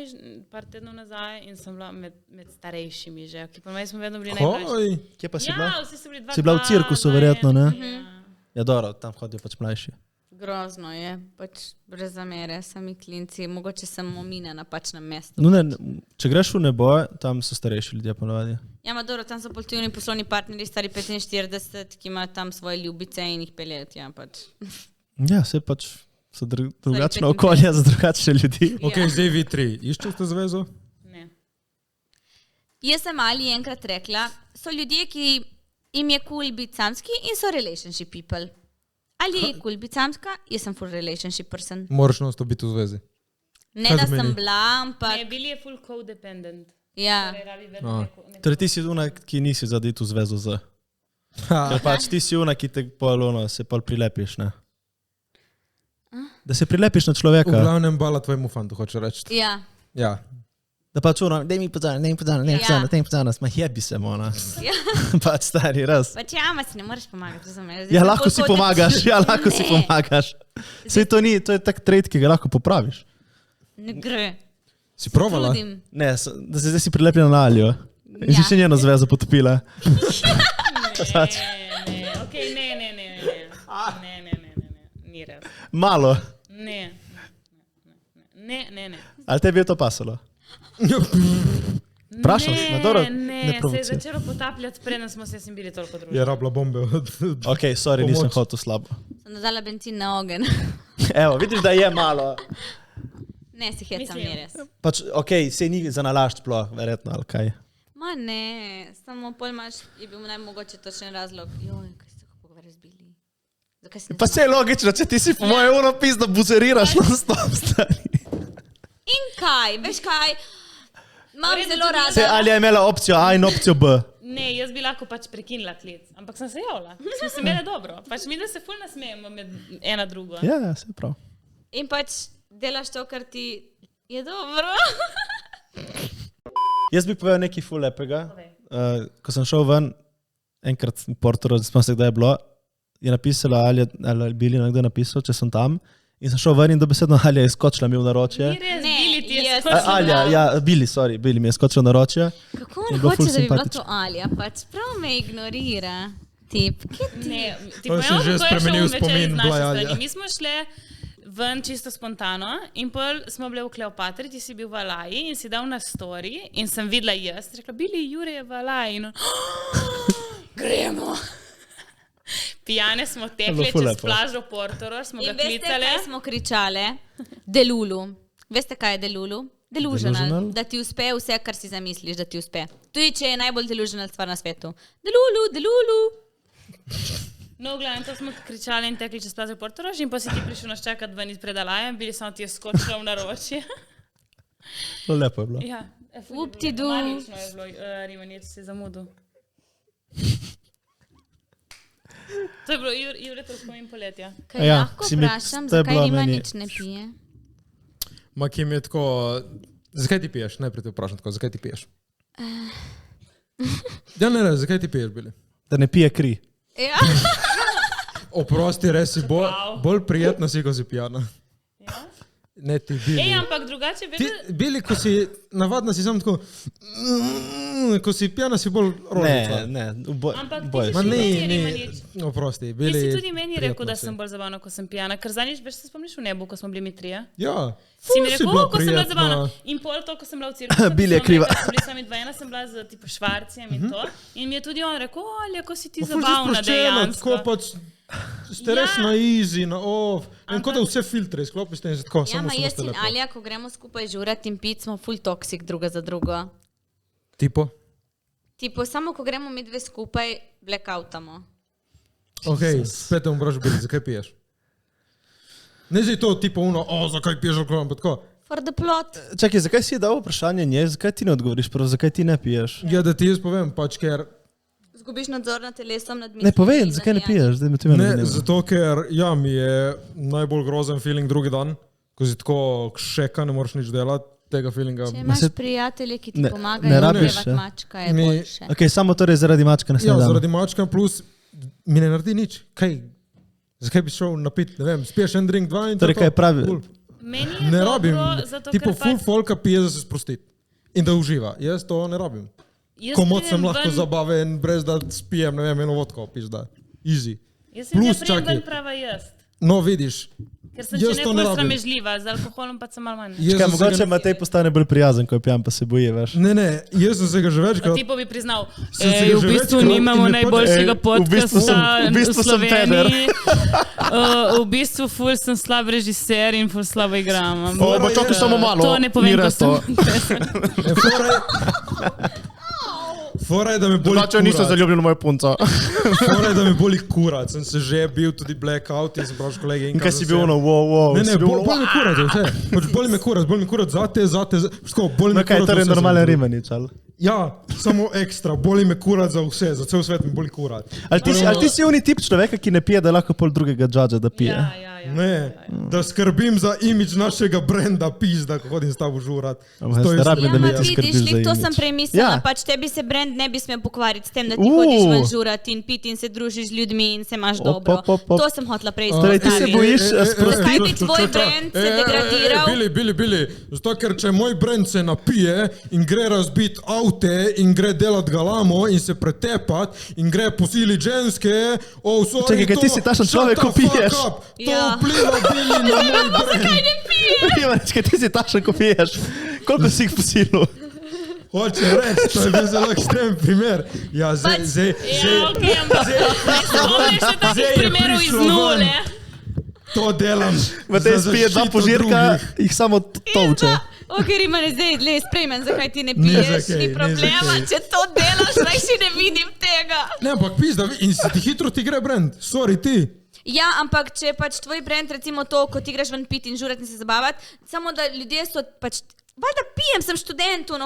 par tednov nazaj in sem bila med starejšimi že, ki pa smo vedno bili najmlajši. Kje pa si bila? Ja, vsi so bili 2. Si bila v cirkusu verjetno, ne? Ja, dobro, tam hodijo pač mlajši. Grozno je, pač brez zamere, sami klinci, mogoče sem ominjena pač na mestu. No ne, če greš v nebo, tam so starejši ljudje ponavadi. Ja, ma dobro, tam so poltivni poslovni partneri, stari 45, ki imajo tam svoje ljubice in jih peljejo, ja, pač. Ja, se pač so drugačna okolja za drugačne ljudi. Ok, zdaj vi tri, iščete zvezo? Ne. Jaz sem Ali enkrat rekla, so ljudje, ki jim je cool biti samski in so relationship people. Ali je cool biti samska, jaz sem full relationship person. Moraš nas to biti v zvezi. Ne, da sem bila, ampak... Ne, bili je full codependent. Ja. Torej ti si una, ki nisi zadeti v zvezo z. Ker pač ti si una, ki te se pol prilepiš, ne? Da se prilepiš na človeka. V glavnem bala tvojemu fantu, hoče reči. Ja. Ja. Da pač ono, daj mi pozornost, ma jebi se ona. Pač stari, raz. Pač ja, ma si ne moreš pomagati, razumeš. Ja, lahko si pomagaš, Sej to ni, to je tak trait, ki ga lahko popraviš. Ne gre. Si provala? Ne, da se zdaj si prilepila na Alijo. In si še njeno zvezo potopila. Ne, ni res. Malo. Ne. Ali tebi je to pasalo? Vprašal si, dobro, ne se je začelo potapljati, preden smo se bili toliko družili. Je rabila bombe. Ok, sorry, nisem hotel slabo. Sem dodala benzin na ogen. Evo, vidiš, da je malo. Ne, si hecam, ni res. Pač, ok, se ni za nalašč sploh, verjetno, ali kaj. Ma ne, samo pol imaš, je bil najmogoče točen razlog. Joj, kaj se tako pogovarjaš z Bili? Pa se je logično, če ti si po moje uno pis, da buzeriraš non-stop, stari. In kaj, veš kaj? Imam zelo rada. Se Ali je imela opcijo A in opcijo B? Ne, jaz bi lahko pač prekinila klic, ampak sem se javila. Smo se imeli dobro. Pač mi da se ful nasmejemo med ena drugo. Ja, se prav. In pač delaš to, kar ti je dobro. Jaz bi povedal nekaj ful lepega. Ko sem šel ven, enkrat v Portorož, spomnim se, kdaj je bilo, je napisala ali Bili nekdo napisal, če sem tam. In sem šel ven in dobesedno Alja je skočila mi v naročje. Bili mi je skočila v naročje. Kako on hoče, da bi bila to Alja? Pač prav me ignorira. Tip, To si že spremenil spomin, bila je Alja. Mi smo šli ven čisto spontano in pol smo bili v Kleopatri, ti si bil v Alaji in si dal na story in sem videla jaz, rekla, Bili, Jure je v Alaji in on, gremo. Pijane smo tekli čez plažo Portorož, smo ga klicali. In veste, kaj smo kričali? Delulu. Veste, kaj je Delulu? Delusional. Da ti uspe vse, kar si zamisliš, da ti uspe. Tudi, če je najbolj delusional stvar na svetu. Delulu. No, gledam, to smo kričali in tekli čez plažo Portorož in pa si ti prišel nas čakati ven izpred Alaja in Bili samo ti je skočila v naročje. To lepo je bilo. Ja. Uptidu. Manično je bilo, Rimanec se je zamudil. To je bilo Jure, to spomin poletja. Kaj lahko vprašam, zakaj Rimanič ne pije? Ma, Kim je tako, zakaj ti piješ? Najprej te vprašam tako, zakaj ti piješ? Ja, ne, zakaj ti piješ, Bili? Da ne pije kri. Ja. Oprosti, res si bolj prijetna si, ko si pijana. Ja? Ne ti Bili. Ampak drugače Bili, ko si navadna, si samo tako, ko si pijana, si bolj rodica. Ampak Ma ne, oprosti, Bili. Ti si tudi meni rekel, da sem bolj zabavna, ko sem pijana, ker zadnjič veš se spomniš v nebu, ko smo bili mi trije? Ja. Si mi rekel, ko sem bila zabavna. In pol to, ko sem bila v cirkusu, Bili je kriva. Bili sami dva, ena sem bila z tipo Švarcijem in to. In mi je tudi on rekel, Alja, ko si ti zabavna dejansko. Ste res na easy, na off. In kot da vse filtre izklopiš, in se tako Ja, samo ma jaz in Alja, ko gremo skupaj žurati in piti, smo full toksik druga za drugo. Tipo? Tipo, samo ko gremo mi dve skupaj, blackoutamo. Ok, spet vam vprašam, Bili, zakaj piješ? Ne zdaj to tipo uno, zakaj piješ alkohol, pa tako. For the plot. Čakaj, zakaj si je dal vprašanje nje, zakaj ti ne odgovoriš prvo, zakaj ti ne piješ? Ja, da ti jaz povem, pač ker... Zgubiš nadzor nad telesom, nad mislimi. Ne, povej, zakaj ne piješ? Ne, zato ker, ja, mi je najbolj grozen feeling drugi dan, ko si tako kšeka, ne moreš nič delati, tega feelinga. Če imaš prijatelje, ki ti pomagajo, ne rabiš, mačka je boljše. Ok, samo torej zaradi mačka naslednji dan. Ja, zaradi mačka plus mi ne naredi nič. Kaj? Zakaj bi šel napiti, ne vem, spiješ en drink, dva in torej, kaj pravi? Meni je ne dobro, rabim, zato tipo ker full folka pije, da se sprostiti. In da uživa. Jaz to ne rabim. Komod sem lahko zabaven, brez da spijem, ne vem, eno vodko, pizda. Easy. Jaz sem ja prijem ven prava jaz. No, vidiš. Ker sem če nekaj sramežljiva, z alkoholom pa sem malo manj. Čakaj, mogoče Matej postane bolj prijazen, ko je pijan, pa se boji, veš. Ne, jaz sem se ga že večkrat... Tipo bi priznal, v bistvu nimamo najboljšega podcasta v Sloveniji. V bistvu ful sem slab režiser in ful slabo igram. Čakaj samo malo, to ne povem, ko sem... Fora je, da me boli kurat. Drugače nisem zaljubljen v mojo punco. Fora je, da me boli kurat. Sem se že bil tudi blackout in sem prav kolege in kaj si bil ono, wow. Ne, boli me kurat, vse. Boli me kurat, zate. Boli me kurat. No kaj, torej normalen Rimanič, ali? Ja, samo ekstra. Boli me kurat za vse, za cel svet me boli kurat. Ali ti si oni tip človeka, ki ne pije, da lahko pol drugega judge, da pije? Ja. Ne, da skrbim za imidž našega brenda, pizda, ko hodim s tabo žurat. Ja, ma vidiš, to sem premislila, pač tebi se brend ne bi smel pokvariti s tem, da ti hodiš ven žurat in piti in se družiš z ljudmi in se imaš dobro. To sem hotela prej izpostaviti. Torej ti se bojiš sprostiti? Zakaj bi tvoj brend se degradiral? Bili. Zato, ker če moj brend se napije in gre razbit avte in gre delat galamo in se pretepat in gre posili ženske, Čekaj, kaj ti si tašen človek, ko piješ? Vpliva Bili na moj brend. Zakaj ne piješ? Kaj ti si tašen, ko piješ? Koliko si jih posilil? Hoče reči, to je bil zelo ekstrem primer. Ja, zdaj... okej, ampak ne spomniš se takih primerov iz nule. To delam. Matej spije dva požirka, jih samo tolče. Ok, Rimane, zdaj sprejmem, zakaj ti ne piješ, ni problema. Če to delaš, naj si ne vidim tega. Ne, ampak pizda, in ti hitro ti gre brend. Sorry, ti. Ja, ampak če pač tvoj brand, recimo to, ko ti greš ven piti in žurati in se zabavati, samo da ljudje so pač, valjda pijem, sem študent, to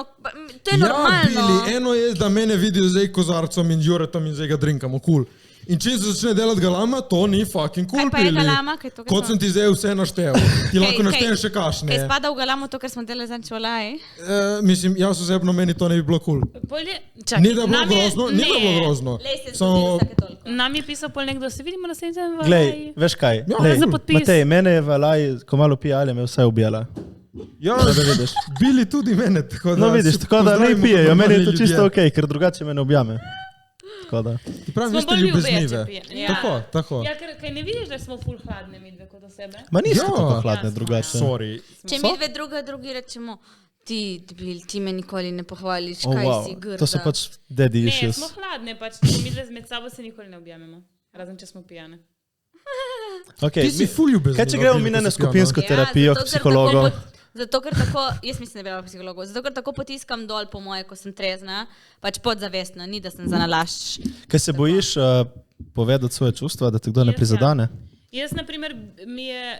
je normalno. Ja, Bili, eno je, da mene vidijo zdaj kozarcom in žuratom in zdaj ga drinkamo, cool. In če se začne delati galama, to ni fucking cool. Kaj pa je galama? Kot sem ti zdaj vse naštel. Ti lahko našteješ še kašne. Kaj spada v galamo to, kar smo delali zanj čolaj? Mislim, jaz osebno meni to ne bi bilo cool. Ni da bilo grozno, ni da bilo grozno. Nam je pisal pol nekdo, se vidimo naslednji dan v Glej, Alaji. veš kaj? Za podpis. Matej, mene je v Alaji, ko malo pije ali me vse ubijala. Ja, bili tudi mene, tako da... No vidiš, tako da ne pijejo, meni je to čisto okej, ker drugače me ne objame. Tako da. Ti pravim, vi ste ljubeznive. Tako. Ja, ker kaj ne vidiš, da smo ful hladne midve kot osebe? Ma niste tako hladne drugače. Sorry. Če midve drugi rečemo, ti me nikoli ne pohvališ, kaj si grda. To so pač daddy Ne, issues. smo hladne, pač midve med sabo se nikoli ne objamemo. Razen, če smo pijane. Okay, Ti si ful ljubezniva. kaj če gremo mi na skupinsko terapijo k psihologu? Zato, ker tako, jaz mislim, da je bila psihologov, zato, ker tako potiskam dol po moje, ko sem trezna, pač podzavestno, ni da sem za nalašč. Kaj se bojiš povedati svoje čustva, da te kdo ne prizadane? Jaz, na primer,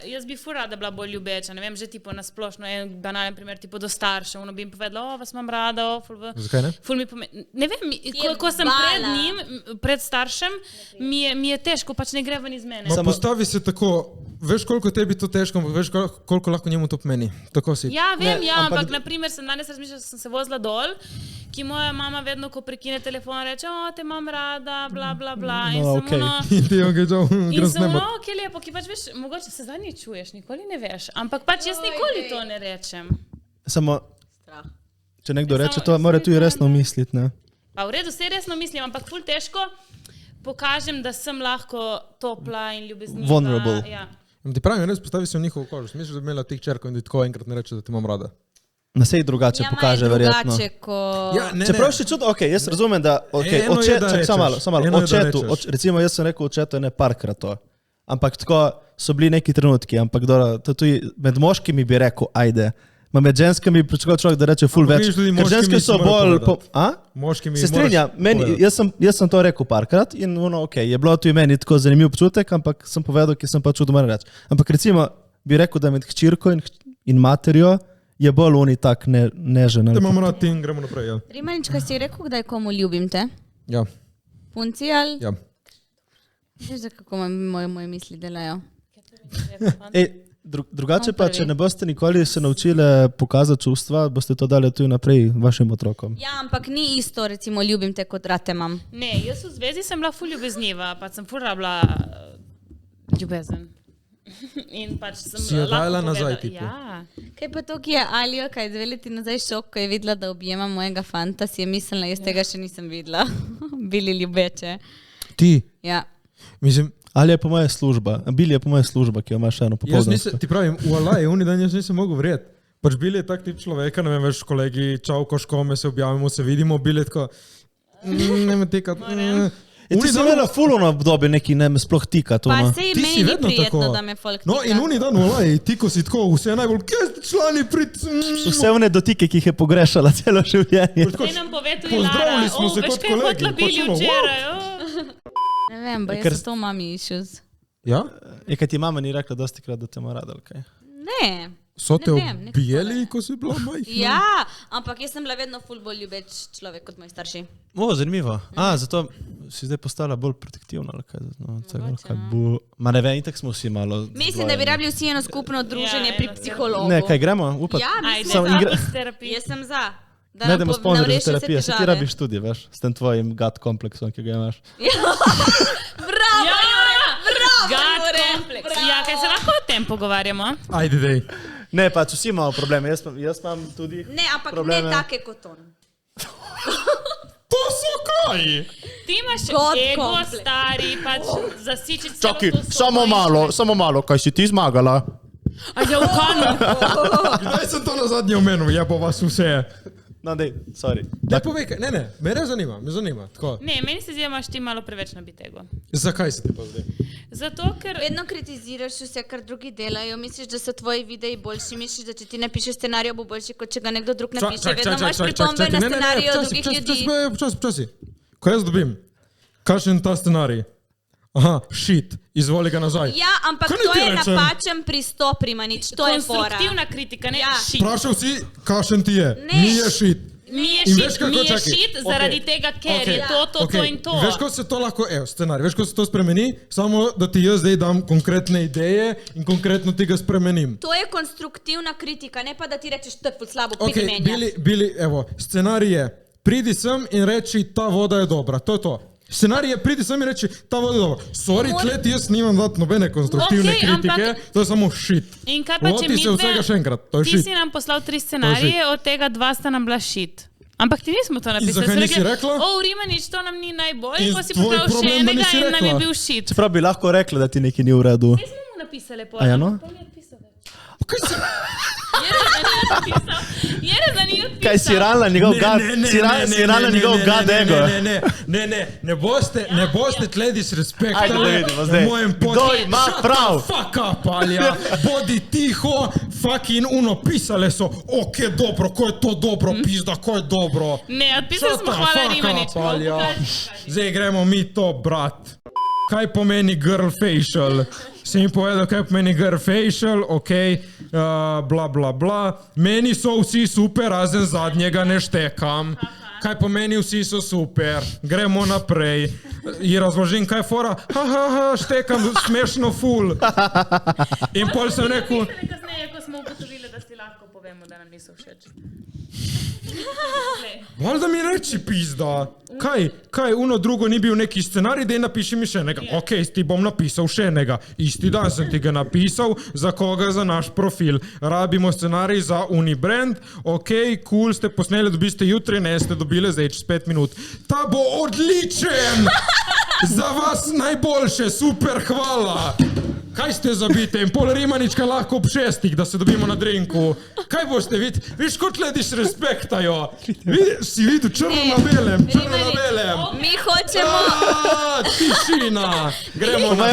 jaz bi ful rada bila bolj ljubeča, ne vem, že tipo na splošno, en banalen primer, tipo do staršev, ono bi jim povedala, vas imam rada, Zakaj ne? Ful mi pomeni, ne vem, ko sem pred njim, pred staršem, mi je težko, pač ne gre ven iz mene. Ma postavi se tako, veš koliko tebi to težko, veš koliko lahko njemu to pomeni, tako si. Ja, vem, ampak na primer sem danes razmišljala, sem se vozila dol, ki moja mama vedno, ko prekine telefon, reče, te imam rada, bla, bla, bla, in sem ono... In ti jo grem s nebo. Ok, lepo, ki pač veš, mogoče se zadnji čuješ, nikoli ne veš, ampak pač jaz nikoli to ne rečem. Samo, če nekdo reče to, mora tudi resno misliti, ne? Pa v redu, vse resno mislim, ampak ful težko pokažem, da sem lahko topla in ljubezniva. Vulnerable. Ja. Ti pravim, res postavi se v njihovo kožo. Misliš, da bi imela tih čerko in ti tako enkrat ne reče, da te imam rada. Na sej drugače pokaže, verjetno. Ja, ne, Čeprav še čudno, ok, jaz razumem, da, ok, samo malo, očetu, recimo jaz sem rekel očetu ne parkrat to, ampak tako so bili neki trenutki, ampak to tudi med moškimi bi rekel, ajde, ma med ženskami pričakoval človek, da reče ful več, ker ženske so bolj, se strinja, jaz sem to rekel parkrat in ono, ok, je bilo tudi meni tako zanimiv občutek, ampak sem povedal, ki sem pa čudo moram reči. Ampak recimo bi rekel, da med hčirko in materjo je bolj oni tak nežen. Te imamo rad in gremo naprej, ja. Rimanič, kaj si rekel, kdaj komu ljubim te? Ja. Punci ali? Ja. Veš, da kako moje misli delajo? Drugače pa, če ne boste nikoli se naučili pokazati čustva, boste to dali tudi naprej vašim otrokom. Ja, ampak ni isto, recimo, ljubim te, kot rad te imam. Ne, jaz v zvezi sem bila ful ljubezniva, pa sem ful rabila ljubezen. In pač sem si jo dajala nazaj, tipu. tipu. Ja. Kaj pa to, ki je Alija, kaj 2 leti nazaj šok, ko je videla, da objema mojega fanta, si je mislila, jaz tega še nisem videla. Bili ljubeče. Ti? Ja. Mislim, Ali je po moje služba, Bili je po moje služba, ki jo imaš eno popoldansko. Ti pravim, v Alaji, oni dan jaz nisem mogel vred. Pač Bili je tak tip človeka, ne vem, veš, kolegi, čau, koškome, se objavimo, se vidimo, Bili je tako, ne me tekati. Ti si imela ful ono obdobje neki, ne me sploh tika to. Pa No. sej Ti si meni ni vedno prijetno, tako. da me folk tika. No in oni dan v Alaji, ti ko si tako, vse najbolj, kje ste člani prid... Vse one dotike, ki jih je pogrešala celo življenje. Zdaj nam pove tudi Lara, Pozdravili smo se veš, kot kaj je kolegi, hotla pa Bili samo, včeraj. Ne vem, pa Ker- jaz so to mami issues. Ja? Je, kaj ti mama ni rekla dosti krat, da te ima rada, ali kaj? Ne. So te Ne vem, nekako objeli, ne. ko si bila majhna? Ja, ampak jaz sem bila vedno ful bolj ljubeč človek kot moji starši. Zanimivo. Zato si zdaj postala bolj protektivna, ali kaj? No, ma ne vem, itak smo vsi malo... Mislim, da bi rabili vsi eno skupno druženje pri psihologu. Ne, kaj gremo? Upati. Ja, Ajde, mislim, za terapij. jaz sem za. Da Ne, nam daimo nam sponzorje reši za vse terapijo, se ti težave. rabiš tudi, veš, s tem tvojim gut kompleksom, ki ga imaš. Bravo, Ja, bravo, God Jure. kompleks. Ja, kaj se lahko o tem pogovarjamo? Ajde, dej. Ne, pač vsi imamo probleme, jaz imam tudi Ne, ampak probleme. ne take kot on. To so kaj? Ti imaš God ego, kompleks. stari, pač zasičiš Čakaj, celo to sobo samo malo, kaj si ti zmagala? A ja, v kanu. Kdaj sem to na zadnje omenil, je po vas vse. No, dej, sorry. Daj povej, ne, me res zanima, tako. Ne, meni se zdi, da imaš ti malo preveč nabitego. Zakaj se ti pa zdaj? Zato, ker... Vedno kritiziraš vse, kar drugi delajo, misliš, da so tvoji videi boljši, misliš, da če ti napišeš scenarij, bo boljši, kot če ga nekdo drug napiše. Vedno imaš pripombe na scenarij od drugih ljudi. Počasi. Ko jaz dobim, kakšen ta scenarij? Aha, shit, izvoli ga nazaj. Ja, ampak Kaj naj to ti je rečem? napačen pristop, Rimanič, to je fora. Konstruktivna kritika, ne Ja. shit. Vprašal si, kakšen ti je. Ne. Ni je shit. Mi je šit zaradi tega, ker je to in to. Veš, ko se to lahko, scenarij, veš, ko se to spremeni, samo da ti jaz zdaj dam konkretne ideje in konkretno ti ga spremenim. To je konstruktivna kritika, ne pa da ti rečeš, to je slabo, piti menja. Bili, scenarij je, pridi sem in reči, ta voda je dobra, to je to. Scenarij je, pridi sem in reči, ta voda je dobra. Sorry, tleti, jaz nimam dati nobene konstruktivne kritike, to je samo shit. In kaj pa, če se vsega še enkrat, to je ti shit. si nam poslal 3 scenarije, od tega 2 sta nam bila shit. Ampak ti nismo to napisali. In zakaj nisi rekla? Rimanič, to nam ni najbolj, pa si poslal še enega in nam je bil shit. Čeprav bi lahko rekla, da ti nekaj ni v redu. Kaj smo mu napisali? A ja, no? Kaj si rala njegov gad ego? Ne boste tle disrespektali v mojem podcastu. Kdo ima prav? Fuck up, Alja. Bodi tiho, fucking pisale so, ok, dobro, ko je to dobro, pizda, ko je dobro. Ne, odpisali smo hvala Rimanič. Zdaj gremo mi to, brat. Kaj pomeni girl facial? Si mi povedal, kaj pomeni girl facial, ok, bla bla bla. Meni so vsi super, razen zadnjega ne štekam. Kaj pomeni vsi so super? Gremo naprej. I razložim, kaj je fora? Štekam, smešno ful. In pol sem rekel... Kasneje, ko smo ugotovili, da si lahko povemo, da nam niso všeč. Valjda mi reči, pizda. Kaj, drugo ni bil neki scenarij, daj napiši mi še enega. Ok, ti bom napisal še enega. Isti dan sem ti ga napisal, za koga, za naš profil. Rabimo scenarij za Unibrand. Ok, cool, ste posneli, dobiste jutri, ne ste dobili zdaj čez 5 minut. Ta bo odličen! Za vas najboljše, super, hvala! Kaj ste zabite? In pol Rimanička lahko ob 6, da se dobimo na drinku. Kaj boste videli? Viš, kot lediš respektajo. Si videl črno na belem, črno na belem. Mi hočemo... Tišina. Gremo na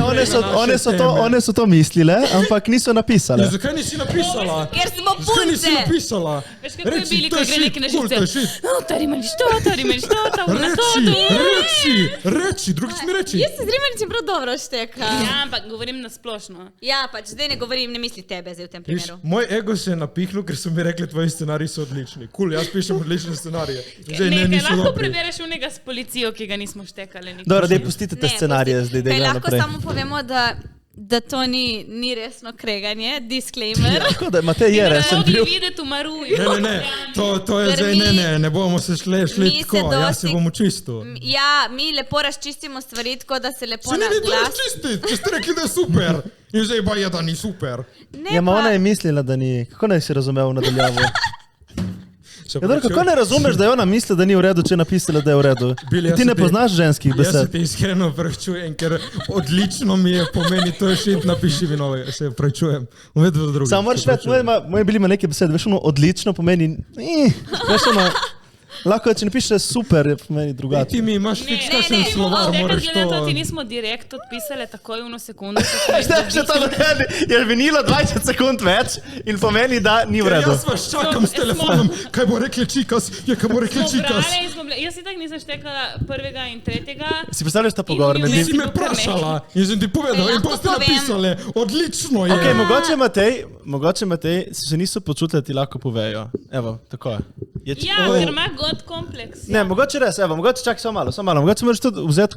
One so to mislile, ampak niso napisale. Zakaj nisi napisala? Ker smo punce. Zakaj nisi napisala? Veš, kako je bili, ko gre neki na živce? Ta Rimanič to, Reči, drugič mi reči. Jaz se z Rimaničem prav dobro štekam. Ja, ampak govorim na splošno. Ja, pač zdaj ne govorim, ne misli tebe zdaj v tem primeru. Moj ego se je napihnil, ker so mi rekli, tvoji scenariji so odlični. Jaz pišem odlične scenarije. Lahko prebereš unega s policijo, ki ga nismo štekali. Dobro, daj pustite te scenarije zdaj, da ga naprej. Lahko samo povemo, da to ni resno kreganje, disclaimer. Tako da imate je resen bil. Videti v Maruju. Ne, to je zdaj ne bomo se šli tako, jaz se bom očistil. Ja, mi lepo razčistimo stvari, tako da se lepo na glas. Se ne razčistiti, če ste rekli, da je super. In zdaj pa je, da ni super. Ja, ma ona je mislila, da ni. Kako naj si razumel v nadaljavo? Kako ne razumeš, da je ona mislila, da ni v redu, če je napisala, da je v redu? Ti ne poznaš ženskih besed. Jaz se ti iskreno prečujem, ker odlično mi je pomeni, to je šit, napiši mi nove, se prečujem. Samo moraš vedeti, moje bili ima neke besede, veš ono, odlično pomeni, veš ono, lahko, če napišeš super, je pomeni drugače. Ti mi imaš fiks kakšen slovar, moraš to... Glede to, ti nismo direkt odpisali takoj v 1 sekundo. Še to dogajali, je vinilo 20 sekund več in pomeni, da ni v redu. Jaz vas čakam s telefonom, kaj bo rekli čikas, Jaz si tak nisem štekala 1. in 3. Si predstavljaš ta pogovor med njim? Si me vprašala in sem ti povedal in pa ste napisali, odlično je. Ok, mogoče Matej se niso počutili, da ti lahko povejo. Evo, tako je. Ja, ker ima god kompleks. Ne, mogoče res, evo, mogoče čakaj samo malo. Mogoče moraš to vzeti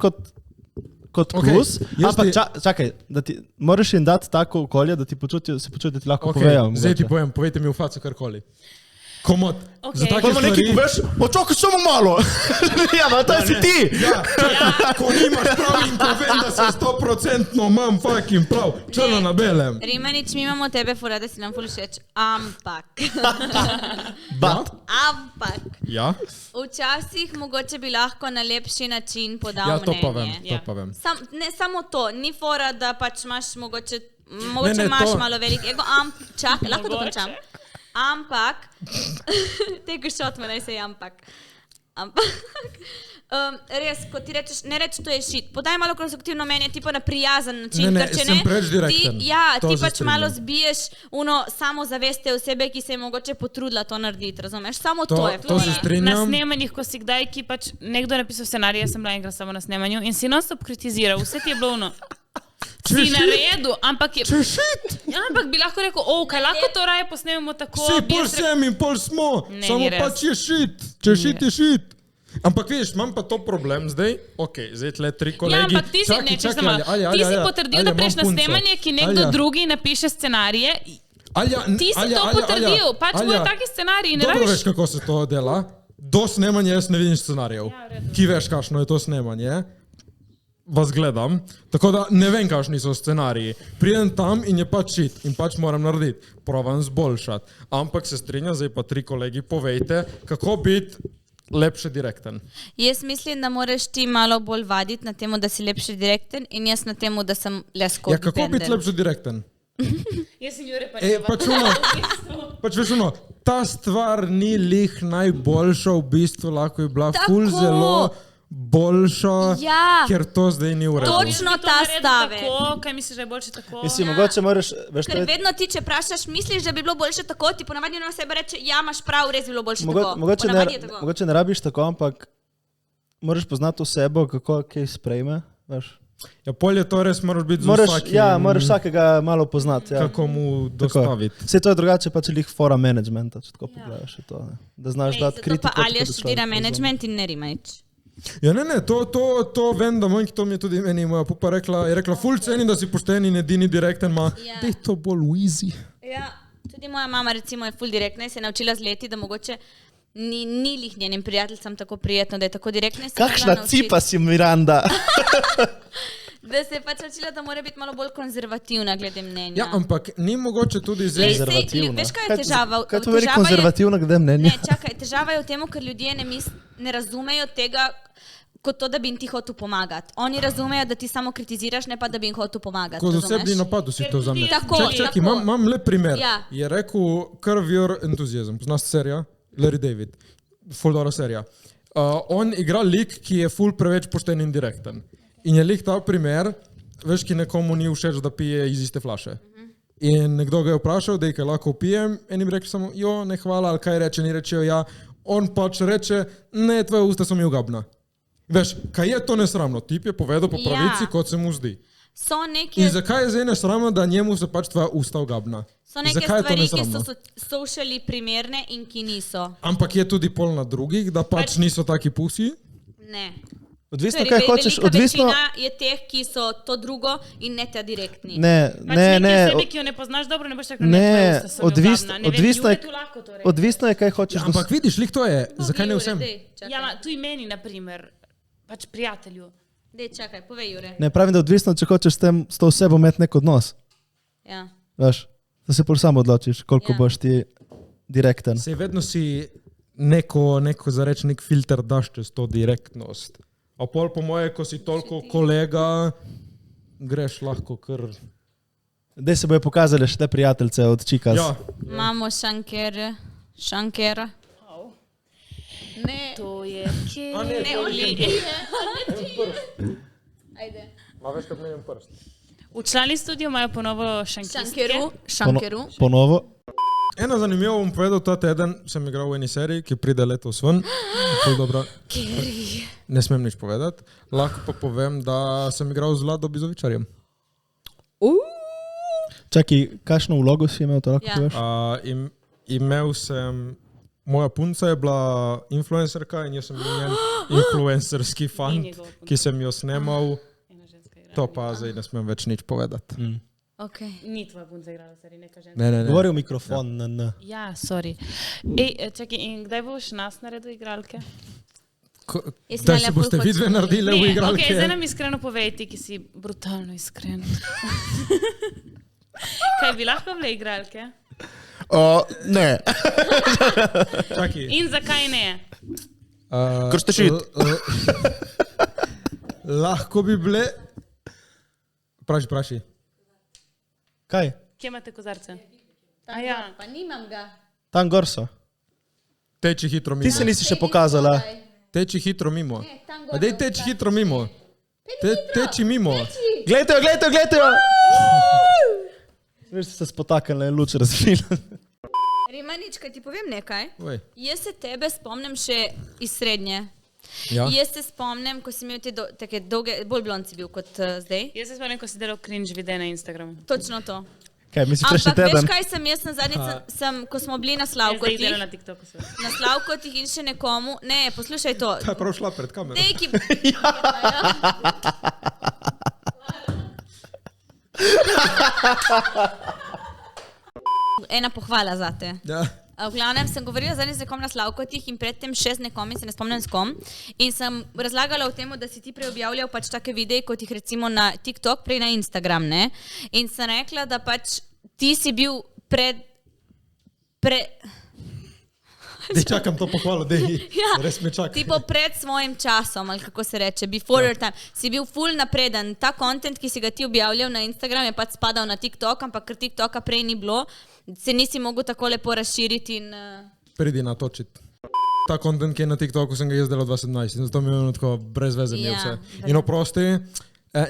kot plus, ampak čakaj, da ti moraš jim dati tako okolje, da se počutijo, da ti lahko povejo. Zdaj ti povem, povejte mi v faco karkoli. Komod. Za take stvari... nekaj poveš, očakaj samo malo. Ja, ma to si ti. Ko nimaš prav in ko vem, da se 100% imam fucking prav. Črno na belem. Rimanič, mi imamo tebe fura, da si nam ful všeč. Ampak. Ja? Včasih mogoče bi lahko na lepši način podal mnenje. Ja, to pa vem. Ne samo to, ni fora, da pač imaš mogoče imaš malo velik ego. Čakaj, lahko dokončam. Ampak, take shot me naj se je ampak. Res, ko ti rečeš, ne reči to je shit, podaj malo konstruktivno mnenje, tipo na prijazen način. Ne, sem preč direkten. Ti pač malo zbiješ samo zaveste osebe, ki se je mogoče potrudila to narediti, razumeš? Samo to je. To se strinjam. Na snemanjih, ko si kdaj, ki pač nekdo napisal scenarij, jaz sem bila enkrat samo na snemanju in si non-stop kritiziral, vse ti je bilo si na redu, ampak je... Če šit! Ampak bi lahko rekel, kaj lahko to raje posnememo tako... Si pol sem in pol smo, samo pač je šit. Če šit, je šit. Ampak vidiš, imam pa to problem zdaj. Ok, zdaj tle 3 kolegi. Ja, ampak ti si potrdil, da prejš na snemanje, ki nekdo drugi napiše scenarije. Ti si to potrdil, pač bojo taki scenariji. Dobro veš, kako se to dela. Do snemanja jaz ne vidim scenarijev. Ki veš, kakšno je to snemanje. Vas gledam, tako da ne vem, kakšni so scenariji. Pridem tam in je pač šit in pač moram narediti. Provam zboljšati. Ampak se strinjam, zdaj pa 3 kolegi, povejte, kako biti lepše direkten. Jaz mislim, da moraš ti malo bolj vaditi na temu, da si lepše direkten in jaz na temu, da sem less codependent. Ja, kako biti lepše direkten? Jaz sem Jure pa pač veš ono, ta stvar ni lih najboljša, v bistvu lahko je bila ful zelo boljša, ker to zdaj ni v redu. Točno ta stavek. Kaj misliš, da je boljše tako? Mislim, mogoče moraš... Ker vedno ti, če vprašaš, misliš, da bi bilo boljše tako, ti ponavadi na sebe reče, ja, imaš prav, res bi bilo boljše tako. Mogoče ne rabiš tako, ampak moraš poznati osebo, kako kaj sprejme, veš. Ja, polje to res moraš biti z vsakim... Ja, moraš vsakega malo poznati. Kako mu dostaviti. Vse to je drugače pač lih fora managementa, če tako pogledaš. Da znaš dati kritiko. Zato pa Alja študira management in ne rima nič. Ja, ne, to vem, da mojki, to mi je tudi meni moja pupa rekla, je rekla, ful ceni, da si pošten in edini direkten, dej to bolj easy. Ja, tudi moja mama recimo je ful direktna in se je naučila z leti, da mogoče ni lih njenim prijateljcem tako prijetno, da je tako direktna. Kakšna cipa si, Miranda? Da se je pač naučila, da mora biti malo bolj konzervativna glede mnenja. Ja, ampak ni mogoče tudi zdaj... Konzervativna. Veš, kaj je težava? Kaj to veri konzervativna glede mnenja? Ne, čakaj, težava je v tem, ker ljudje ne razumejo tega kot to, da bi jim ti hotel pomagati. Oni razumejo, da ti samo kritiziraš, ne pa, da bi jim hotel pomagati. Kot osebni napadu si to za me. Čakaj, imam lep primer. Ja. Je rekel Curb Your Enthusiasm. Poznaš serija? Larry David. Ful dobra serija. On igra lik, ki je ful preveč pošten in direkten. In je lik ta primer, veš, ki nekomu ni všeč, da pije iz iste flaše. In nekdo ga je vprašal, da je kaj lahko pijem, in jim reče samo, jo, ne hvala, ali kaj reče, ni rečejo ja. On pač reče, ne, tvoje usta so mi ugabna. Veš, kaj je to nesramno? Tip je povedal po pravici, kot se mu zdi. In zakaj je zdaj nesramno, da njemu se pač tvoja usta ugabna? So neke stvari, ki so socially primerne in ki niso. Ampak je tudi pol na drugih, da pač niso taki pusi? Ne. Odvisno, kaj hočeš, odvisno... Večina je teh, ki so to drugo in ne ta direktni. Ne. Osebi, ki jo ne poznaš dobro, ne boš tako nekaj odvisno je, kaj hočeš. Ampak vidiš, lik to je, zakaj ne vsem? Ja, tu imeni, naprimer, pač prijatelju. Dej, čakaj, povej, Jure. Ne, pravim, da odvisno, če hočeš s to osebo imeti nek odnos. Ja. Veš, da se pol samo odločiš, koliko boš ti direkten. Sej vedno si neko zareč, nek filter daš čez to direktnost. A pol po moje, ko si toliko kolega, greš lahko kar... Dej se bojo pokazali še te prijateljce od Čikaz. Ja. Imamo Šankera. Ne. To je Ne, Oli. Ajde. Ma veš, kad menim prst. V člani studio imajo ponovo šankistke. Šankeru. Ponovo. Eno zanimivo bom povedal, ta teden sem igral v eni seriji, ki pride letos ven. Ne smem nič povedati. Lahko pa povem, da sem igral z Vlado Bizovičarjem. Čakaj, kakšno vlogo si imel, to lahko poveš? Imel sem... Moja punca je bila influencerka in jaz sem bil njen influencerski fant, ki sem jo snemal. To pa zdaj ne smem več nič povedati. Okay. Ni tvoja punca igrala, sari neka ženska. Ne. Govori v mikrofon. Ja, sorry. Čakaj, in kdaj boš nas naredil igralke? Da se boste vidve naredile v igralke? Ok, zdaj nam iskreno povej ti, ki si brutalno iskren. Kaj bi lahko bile igralke? Ne. In zakaj ne? Ker ste šit. Lahko bi bile... Praši. Kaj? Kje imate kozarce? Pa nimam ga. Tam gor so. Teči hitro mimo. Ti se nisi še pokazala. Teči hitro mimo. Dej teči hitro mimo. Teči mimo. Glejte jo! Veš, se spotaknila in luč razvila. Rimanič, kaj ti povem nekaj? Oj. Jaz se tebe spomnim še iz srednje. Ja. Jaz se spomnim, ko si imel te take dolge, bolj blond si bil kot zdaj. Jaz se spomnim, ko si delal cringe videe na Instagramu. Točno to. Kaj, mislim, prejšnji Ampak veš teden? kaj jaz na zadnjič, ko smo bili na Slavkotih, na TikToku. na Slavkotih in še nekomu, ne, poslušaj to. Ta je prav šla pred kamero. Ena pohvala zate. Ja. V glavnem sem govorila zadnjič z nekom na Slavkotih in predtem še z nekom in se ne spomnim s kom. In sem razlagala o tem, da si ti prej objavljal pač take videe, kot jih recimo na TikTok, prej na Instagram, ne? In sem rekla, da pač ti si bil Dej, čakam to pohvalo, dej. Ja, Res me čaka. tipo pred svojim časom, ali kako se reče, before your time. Si bil full napreden. Ta content, ki si ga ti objavljal na Instagram, je pač spadal na TikTok, ampak ker TikToka prej ni bilo, se nisi mogel tako lepo razširiti in... Pridi natočiti. Ta content, ki je na TikToku, sem ga jaz delal 2017 in zato mi je bilo tako brez veze mi vse. In oprosti,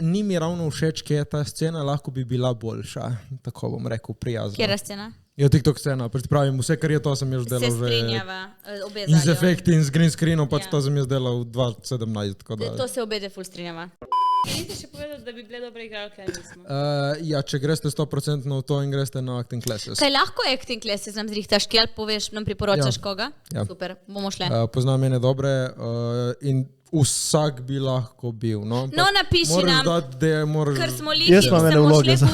ni mi ravno všeč, kje je ta scena, lahko bi bila boljša, tako bom rekel, prijazno. Kjera scena? Ja, TikTok scena, pravim, vse, kar je to, sem jaz delal Se že... strinjava, obe In z zadnjo. efekti in z green screenom, pač to sem jaz delal 2017, tako da... To se obede ful strinjava. Niste še povedali, da bi bile dobre igralke, ali nismo? Ja, če greste 100% v to in greste na acting classes. Kaj lahko acting classes nam zrihtaš, kjer poveš, nam priporočaš koga? Ja. Super, bomo šle. Poznam ene dobre in vsak bi lahko bil, no. No, napiši nam, ker smo liki, Jaz imam ene vloge za-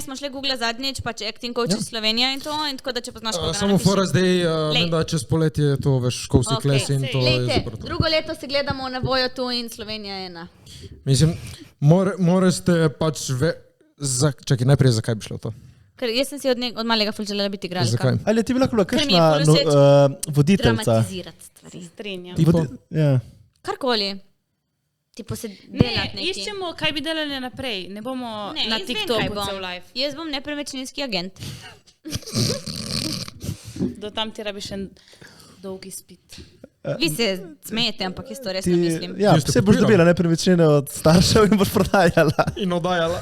smo šli googlat zadnjič, pač acting coach iz Slovenije in to, in tako da če poznaš koga Samo napiši. fora zdaj, vem, da čez poletje to veš, ko vsi Okej. klesi in to je Lejte, super. drugo leto se gledamo na Vojo tu in Slovenija 1. Mislim, morate pač čakaj, najprej zakaj bi šlo to? Ker jaz sem si od malega ful želela biti igralka. Zakaj? Ali ti bi lahko bila Ker mi je kakšna ful všeč voditeljca? Dramatizirati stvari. Strinjam. Tipo? Ja. Karkoli. Tipo se Ne, delati neki. iščemo, kaj bi delali naprej. Ne bomo Ne, na jaz vem, kaj TikToku bom. cel live. Jaz bom nepremičninski agent. Do tam ti rabiš en dolg izpit. Vi se smejete, ampak jaz to resno Ti, mislim. ja, Ti ste vse boš kupiral? dobila nepremičnine od staršev in boš prodajala. In oddajala.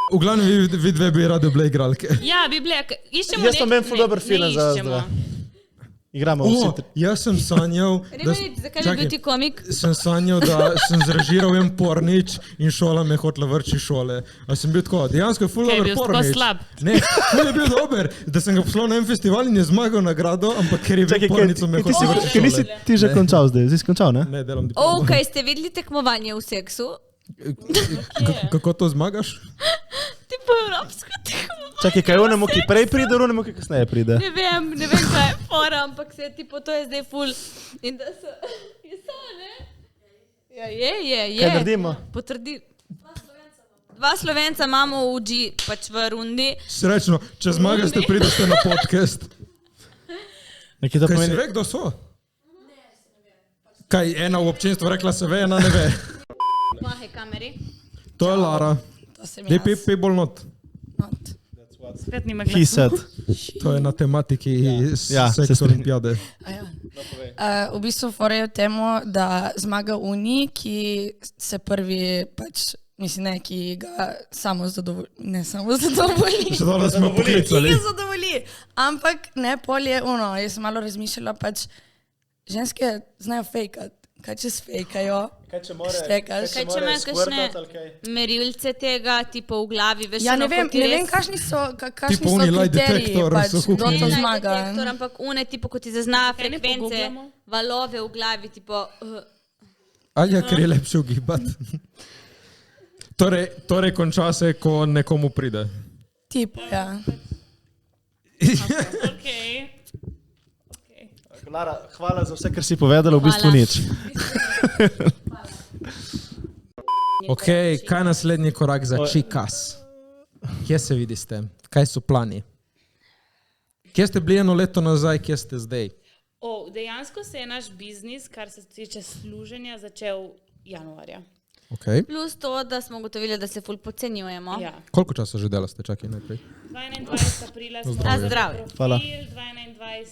V glavnem, vi dve bi radi bile igralke. Ja, bi bile, iščemo Jaz sem en ful dober film za iščemo. Igramo vsi tri. Jaz sem sanjal, Zakaj bi bil ti komik? sem sanjal, da sem zrežiral en pornič in šola me je hotela vrči iz šole. A sem bil tako, dejansko je ful Kaj je dober bil, tako pornič. slab? Ne, ful je bil dober, da sem ga poslal na en festival in je zmagal nagrado, ampak ker je bil pornico me je hotela vrči iz Kaj nisi šole. ti že končal zdaj? Zdaj si končal, ne? Ne, delam diplomo. Ok, ste videli tekmovanje v seksu? Kako to zmagaš? Tipo evropsko tekmovanje. Čakaj, kaj onemu, ki prej pride, onemu, ki kasneje pride. Ne vem kaj je fora, ampak se tipo to je zdaj ful. In da so, ne? Ja, je. Kaj naredimo? Potrdi. Dva Slovenca imamo v pač v rundi. Srečno, če zmagaste, pridete na podcast. Nekaj to Kaj si pomeni. ve, kdo so? Kaj, ena v občinstvu rekla se ve, ena ne ve. Mahe kameri. To je Lara. Dej pej bolj not. Spet nima He glasu. said. To je na tematiki Ja, se seks strinjam. olimpijade. V bistvu forejo temu, da zmaga Uni, ki se prvi pač, mislim ne, ki ga samo zadovolji, ne samo zadovolji. Še dobro smo poklicali. Ki ga zadovolji. Ampak ne, pol je ono, jaz sem malo razmišljala, pač ženske znajo fejkat. Kaj če sfejkajo? Kaj če more? Štekaš? Kaj če imaš kakšne merilce tega, tipo v glavi, veš, Ja, ono, ne vem, ko ti ne vem, res- kakšni so Tipo oni lie kriteriji, detektor, pač, so kdo huknili. to Ne, zmaga. detektor, ampak une, tipo, ko ti zazna Kaj ne frekvence, pogooglamo? valove v glavi, tipo... Ali je, ker je lepše ugibati. Torej konča se, ko nekomu pride. Tipo, ja. Okay. Lara, hvala za vse, kar si povedala, v bistvu Hvala. nič. Ok, kaj je naslednji korak za Chikas? Kje se vidite? Kaj so plani? Kje ste bili eno leto nazaj, kje ste zdaj? Dejansko se je naš biznis, kar se tiče služenja, začel januarja. Okay. Plus to, da smo ugotovili, da se ful podcenjujemo. Ja. Koliko časa že delaste? Čakaj najprej. 21. aprila smo A, zdravje. profil, Hvala. 22.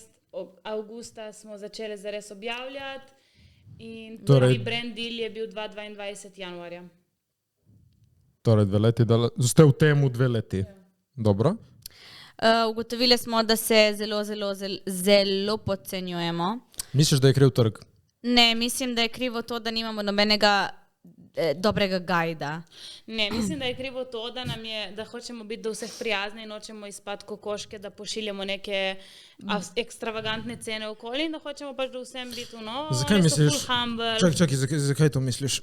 avgusta smo začeli zares objavljati in Torej- prvi brand deal je bil 2022. januarja. Torej 2 leti, ste v temu 2 leti. Dobro. Ugotovili smo, da se zelo podcenjujemo. Misliš, da je kriv trg? Ne, mislim, da je krivo to, da nimamo nobenega dobrega gajda. Ne, mislim, da je krivo to, da hočemo biti do vseh prijazni in hočemo izpad kokoške, da pošiljamo neke ekstravagantne cene okoli in da hočemo pač do vsem biti Zakaj misliš? Čakaj, zakaj to misliš?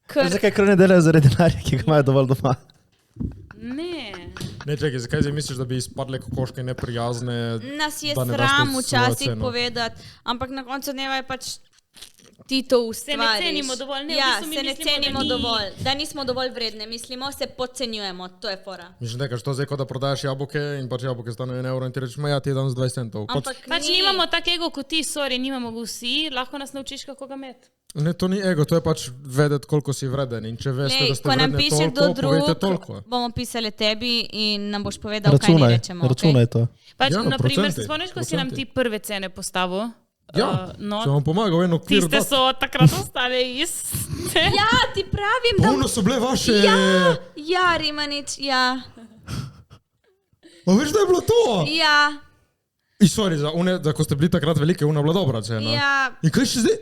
Zakaj krone delajo zaradi denarja, ki ga imajo dovolj doma? Ne, čakaj, zakaj zdaj misliš, da bi izpadle kokoške neprijazne? Nas je sram včasih povedati, ampak na koncu dneva je pač ti to ustvariš. Se ne cenimo dovolj. Se ne cenimo dovolj. Da nismo dovolj vredne, mislimo, se podcenjujemo. To je fora. Mislim, da to zdaj, ko da prodajaš jabolke in pač jabolke stanejo 1 evro in ti rečeš, ja, ti je danes 20 centov. Pač nimamo takega kot ti, nimamo ga vsi, lahko nas naučiš, kako ga imeti. Ne, to ni ego, to je pač vedeti, koliko si vreden in če veste, da ste vredne toliko, povejte toliko. Bomo pisali tebi in nam boš povedal, kaj ne rečemo. Računaj to. Pač, naprimer, se spomniš, ko si nam ti prve cene postavil? Ja, se vam pomagal eno okvir. Tiste so takrat ostale iste. Ja, ti pravim, da... Polno so bile vaše... Ja, Rimanič, ja. A veš, da je bilo to? Ja. Sorry, da ko ste bili takrat velike, ona bila dobra cena. Ja. In kaj še zdaj?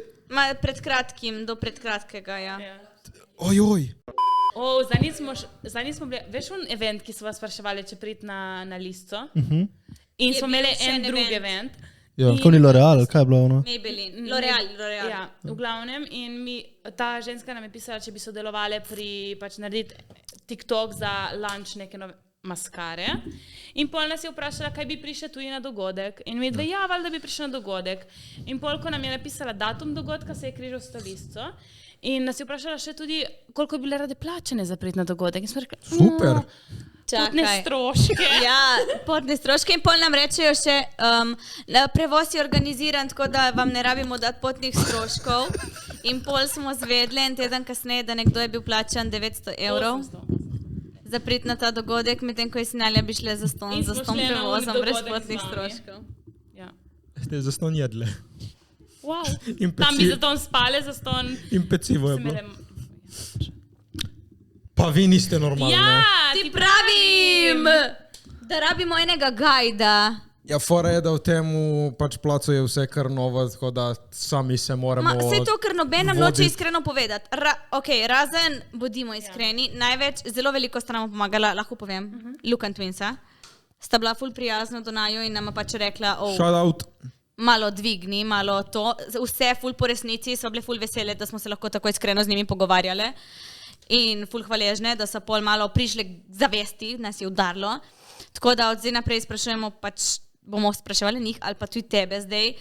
Pred kratkim, do pred kratkega, ja. Ojoj. Zdaj nismo bili, veš un event, ki so vas spraševali, če priti na listo? In smo imeli en drug event. Ja, tako ni L'Oreal, kaj je bilo ono? Maybelline, L'Oreal. Ja, v glavnem. In ta ženska nam je pisala, če bi sodelovali pri pač narediti TikTok za lunch neke nove maskare. In pol nas je vprašala, kaj bi prišla tudi na dogodek. In mi dve, valjda bi prišla na dogodek. In pol, ko nam je napisala datum dogodka, se je križal s to listo. In nas je vprašala še tudi, koliko bi bile rade plačane za priti na dogodek. In smo rekli, super. Potne stroške. Ja, potne stroške in pol nam rečejo še, prevoz je organiziran, tako da vam ne rabimo dati potnih stroškov. In pol smo zvedli en teden kasneje, da nekdo je bil plačan 900 evrov za priti na ta dogodek, medtem ko je Sinalja bi šle za ston prevozom brez potnih stroškov. Ja. Ste za ston jedle. Wow. Tam bi za ston spale, za ston... In pecivo je bilo. Pa vi niste normalni. Ja, ti pravim, da rabimo enega gajda. Ja, fora je, da v temu pač placu je vse kar novo, tako da sami se moramo vse to, kar noben nam noče iskreno povedati. Razen, bodimo iskreni, največ, zelo veliko sta nam pomagala, lahko povem, Luke and Twinsa. Sta bila ful prijazna do naju in nama pač rekla, shout out. Malo dvigni, malo to. Vse ful po resnici so bile ful vesele, da smo se lahko tako iskreno z njimi pogovarjale. In ful hvaležne, da so pol malo prišle zavesti, nas je udarilo. Tako da od zdaj naprej sprašujemo, pač bomo spraševali njih ali pa tudi tebe zdaj,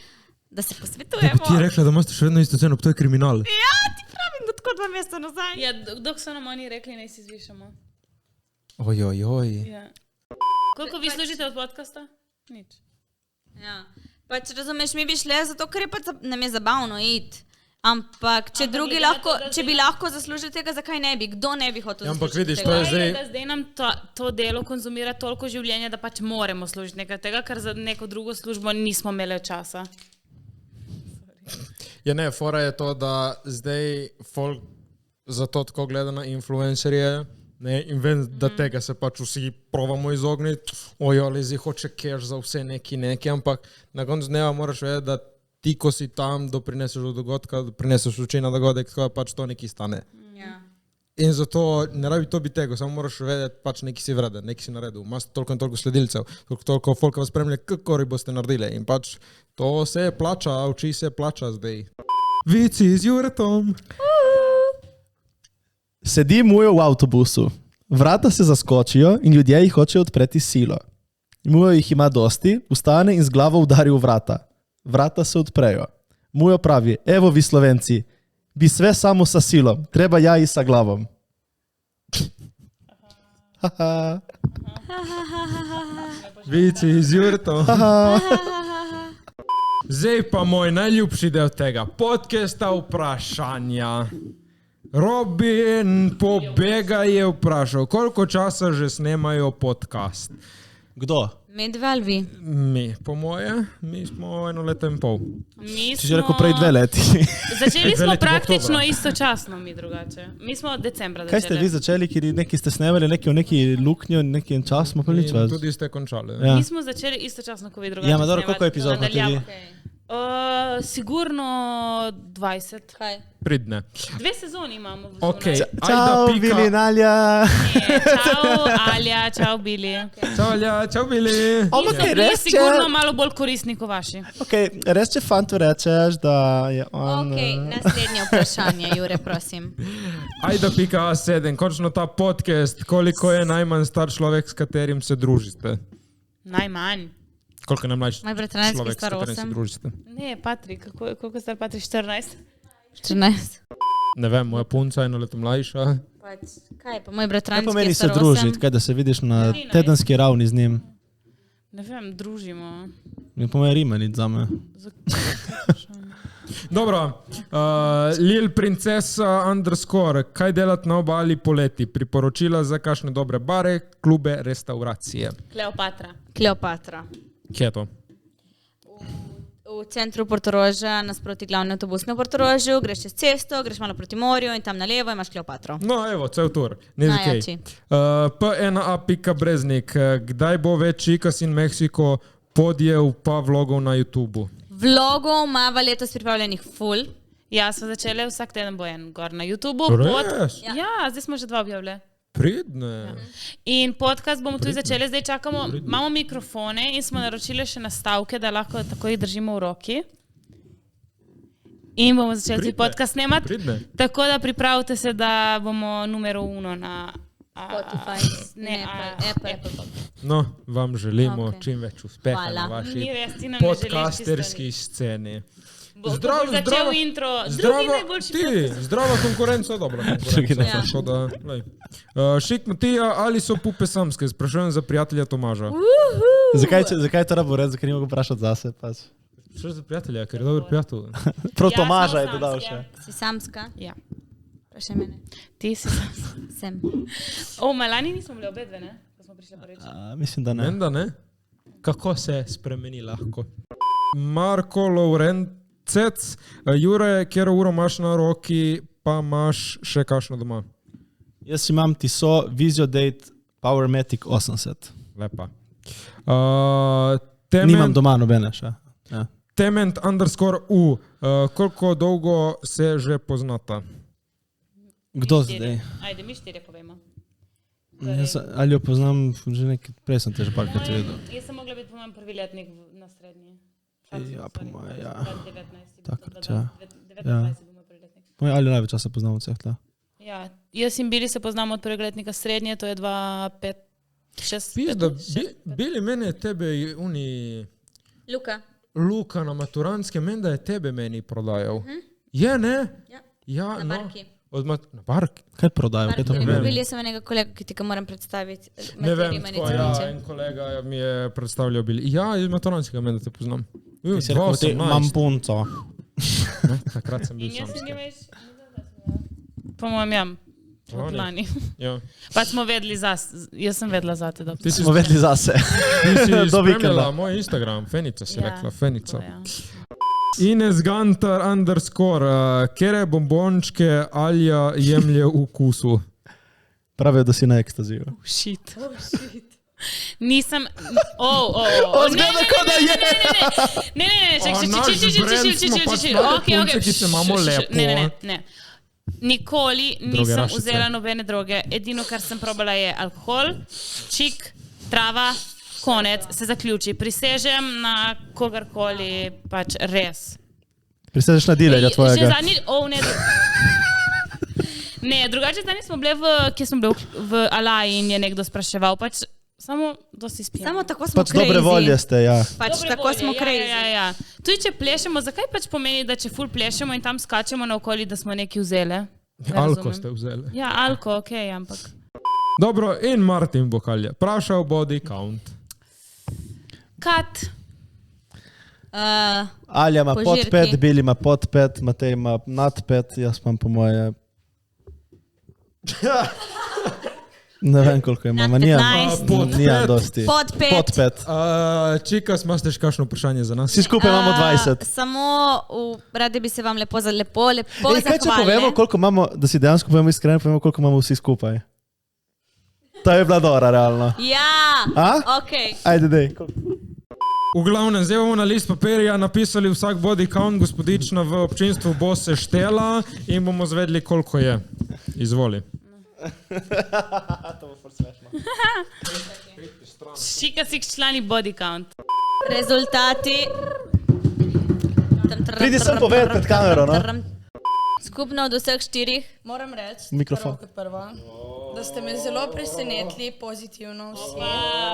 da se posvetujemo. Ti je rekla, da imate še vedno isto ceno, to je kriminal. Ja, ti pravim, da tako 2 meseca nazaj. Ja, dok so nam oni rekli, naj si zvišamo. Ojojoj. Ja. Koliko vi služite od podcasta? Nič. Ja, pač razumeš, mi bi šle zato, ker je pač nam je zabavno iti. Ampak, če bi lahko zaslužili tega, zakaj ne bi? Kdo ne bi hotel zaslužiti tega? Zdaj nam to delo konzumira toliko življenja, da pač moramo služiti nekaj tega, ker za neko drugo službo nismo imeli časa. Ja ne, fora je to, da zdaj folk zato tako gleda na influencerje, ne, in vem, da tega se pač vsi provamo izogniti, ali zdaj hoče cash za vse neki, ampak na koncu dneva moraš vedeti, da ti, ko si tam, doprineseš do dogodka, doprineseš oči na dogodek, tako pač to neki stane. Ja. In zato ne rabi to biti tega, samo moraš vedeti, pač neki si vreden, neki si naredil. Imaš toliko in toliko sledilcev, toliko folka vas spremlja, kako boste naredili. In pač to se plača, oči se plača zdaj. Vici z Juretom. Sedi Mujo v avtobusu. Vrata se zaskočijo in ljudje jih hočejo odpreti silo. Mujo jih ima dosti, vstane in z glavo udari v vrata. Vrata se odprejo. Mujo pravi, evo vi Slovenci, bi sve samo sa silom, treba ja i sa glavom. Vici z Juretom. Zdaj pa moj najljubši del tega podcasta vprašanja. Robin Pobega je vprašal, koliko časa že snemajo podcast? Kdo? Medve ali vi? Mi, po moje, mi smo 1 leto in pol. Če že rekel prej 2 leti. Začeli smo praktično istočasno, mi drugače. Mi smo od decembra začeli. Kaj ste vi začeli, kjer neki ste snemali, neki v neki luknjo, neki en čas, smo pa nič več. Tudi ste končali. Ja. Mi smo začeli istočasno, ko vi drugače. Ja, ma dobro, koliko epizod imate vi? Sigurno 20. Kaj? Pridne. 2 sezoni imamo. v Ok, zunaj. Čau, Ajda Bili in pika. Alja. Ne, Čau, Alja, čau, Bili. Čau, Alja, čau, Bili. Ampak So kaj bili res, če... sigurno malo bolj koristni kot vaši. Ok, res če fantu rečeš, da je on... Ok, naslednje vprašanje, Jure, prosim. Ajda.a7, končno ta podcast, koliko je najmanj star človek, s katerim se družite? Najmanj. Koliko je najmlajši Moj bratranec, ki človek, je s star katerim se 8. družite? Ne, Patrik, koliko star Patrik? 14? 14. Ne vem, moja punca je 1 leto mlajša. Kaj pa moj Kaj bratranec, ki pomeni je se star 8? družiti, kaj da se vidiš na tedenski ravni z njim? Ne vem, družimo. Mi pomeni rimanit za me. Dobro, Lil Princesa _ kaj delati na obali poleti? Priporočila za kakšne dobre bare, klube, restauracije. Kleopatra. Kleopatra. Kje je to? V centru Portoroža, nasproti glavne avtobusne v Portorožu, greš čez cesto, greš malo proti morju in tam na levo imaš Kleopatro. No, evo, cel tur. Ni Najjači. P1A.Breznik, kdaj bo več Chicas in Mexico podjev pa vlogov na YouTubu? Vlogov imava letos pripravljenih full. Ja, smo začeli, vsak teden bo en gor na YouTubu. Res? Ja, zdaj smo že 2 objavili. Pridne. In podcast bomo tudi začeli, zdaj čakamo, imamo mikrofone in smo naročili še nastavke, da lahko tako jih držimo v roki. In bomo začeli tudi podcast snemati. Pridne. Tako da pripravite se, da bomo numero 1 na Spotify, ne, Apple. No, vam želimo Ok. čim več uspeha Hvala. na Ni vaši res, ti nam ne želiš podcasterski sceni. Zdravo, začel intro. Drugi najboljši podcast. Zdrava konkurenca, dobra Drugi konkurenca. Tako da, lej. Šik Matija, ali so pupe samske? Sprašujem za prijatelja Tomaža. Zakaj to rabo reči, ker ni mogo vprašati zase? Pač. Što je za prijatelja, ker je dober prijatelj. Prav Ja, Tomaža je smo dodal samske. še. Si samska? Ja, Vprašaj mene. ti si samska. Sem. Malani nismo bili obedve, ne? Ko smo prišli prvič. Mislim, da ne. Menda ne? Kako se spremeni lahko? Marko Lovrencec, Jure, kjer uro imaš na roki, pa imaš še kakšno doma? Jaz imam Tissot Visiodate Powermatic 80. Lepa. Nimam doma nobene še. Ja. Tement_u, koliko dolgo se že poznata? Kdo Mi zdaj? Ajde, mi 4 povemo. Ali jo poznam, že nekaj, prej sem te že parkrat videl. Jaz sem mogla biti po mojem prvi letnik na srednji. Ja, po moje, ja. 19. Takrat, ja. 19. bo moj prvi letnik. Ali največ časa poznam od vseh tle? Ja, jaz in Bili se poznamo od prvega letnika srednje, to je 2, 5, 6, Pizda, 5, bili mene tebe uni Luka. Luka na Maturanskem, menda je tebe meni prodajal. Je, ne? Ja. Ja, Na no. barki. Na barki? Kaj prodajo? Kaj to Barki, pomeni? Bili sem enega kolega, ki ti ga moram predstaviti. Ne vem, Materi tako, Manice ja, Viče. en kolega mi je predstavljal bili. Ja, iz Maturanskega menda te poznam. Ti si rekel, ti imam punco. Ne, takrat sem bil In jaz se samski. njima več, po mojem, ja, od Lani. lani. Ja. Pa smo vedeli jaz sem vedela zate, da Ti si, Smo vedeli zase. ti si Do spremljala vikenda. moj Instagram, Fenica si Ja, rekla, Fenica. to ja. Ines Gantar _ kere bombončke Alja jemlje v okusu? Pravijo, da si na ekstaziju. Shit. Nisem, Zgleda, kot da je. Ne, A, naš brand smo pač take punce, ki se imamo lepo. Ne. Nikoli nisem Drogerašice. vzela nobene droge. Edino, kar sem probala, je alkohol, čik, trava, konec, se zaključi. Prisežem na kogarkoli, pač res. Prisežeš na dilerja Že tvojega. zadnji, ne, drugače zadnji smo bili kje smo bili v Alaji in je nekdo spraševal, pač samo dosti spijemo. Samo tako smo Pač dobre crazy. volje ste, ja. Pač Dobre tako volje, smo crazy. Ja. Tudi če plešemo, zakaj pač pomeni, da če ful plešemo in tam skačemo naokoli, da smo nekaj vzele? Ne Alko razumem. ste vzeli. Ja, alko, ok, ampak. Dobro, in Martin Bokalja. Prašal body count. Kat. Alja ima pod Požirki. 5, Bili ima pod 5, Matej ima nad 5, jaz imam po moje... Ne vem, koliko ima, Nad nijam 15. nijam dosti. Pod 5. Pod 5. Čikas, imate še kakšno vprašanje za nas? Vsi skupaj imamo 20. Samo radi bi se vam lepo Ej, kaj če zahvalili. povemo, koliko imamo, da si dejansko povemo iskreno, povemo, koliko imamo vsi skupaj. To je bila dobra, realno. Ja, A? ok. Ajde, dej. V glavnem, zdaj bomo na list papirja napisali vsak body count, gospodična v občinstvu bo se štela in bomo zvedli, koliko je. Izvoli. To bo ful smešno. Šika si člani body count. Rezultati. Pridi sem povedati pred kamero, no? Skupno od vseh 4. Moram reči, Mikrofon. prvo kot prvo, da ste me zelo presenetili pozitivno vsi.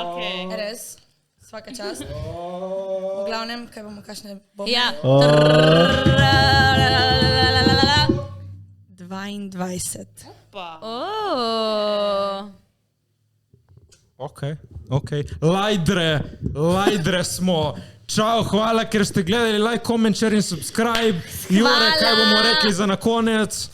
Okay. Res, vsaka čast. V glavnem, kaj bomo, kakšne bombe? Ja. 22. Pa. Ok. Lajdre smo. Čau, hvala, ker ste gledali, like, comment, share in subscribe. Jure, kaj bomo rekli za na konec?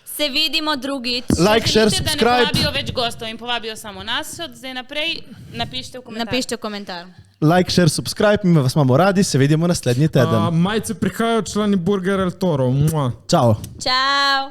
Se vidimo drugič. Like, share, Če želite, da ne subscribe. povabijo več gostov in povabijo samo nas, od zdaj naprej napišite v komentar. Napišite v komentar. Like, share, subscribe, mi vas imamo radi, se vidimo naslednji teden. Majce prihajajo člani Burger El Toro. Mua. Čau. Čau.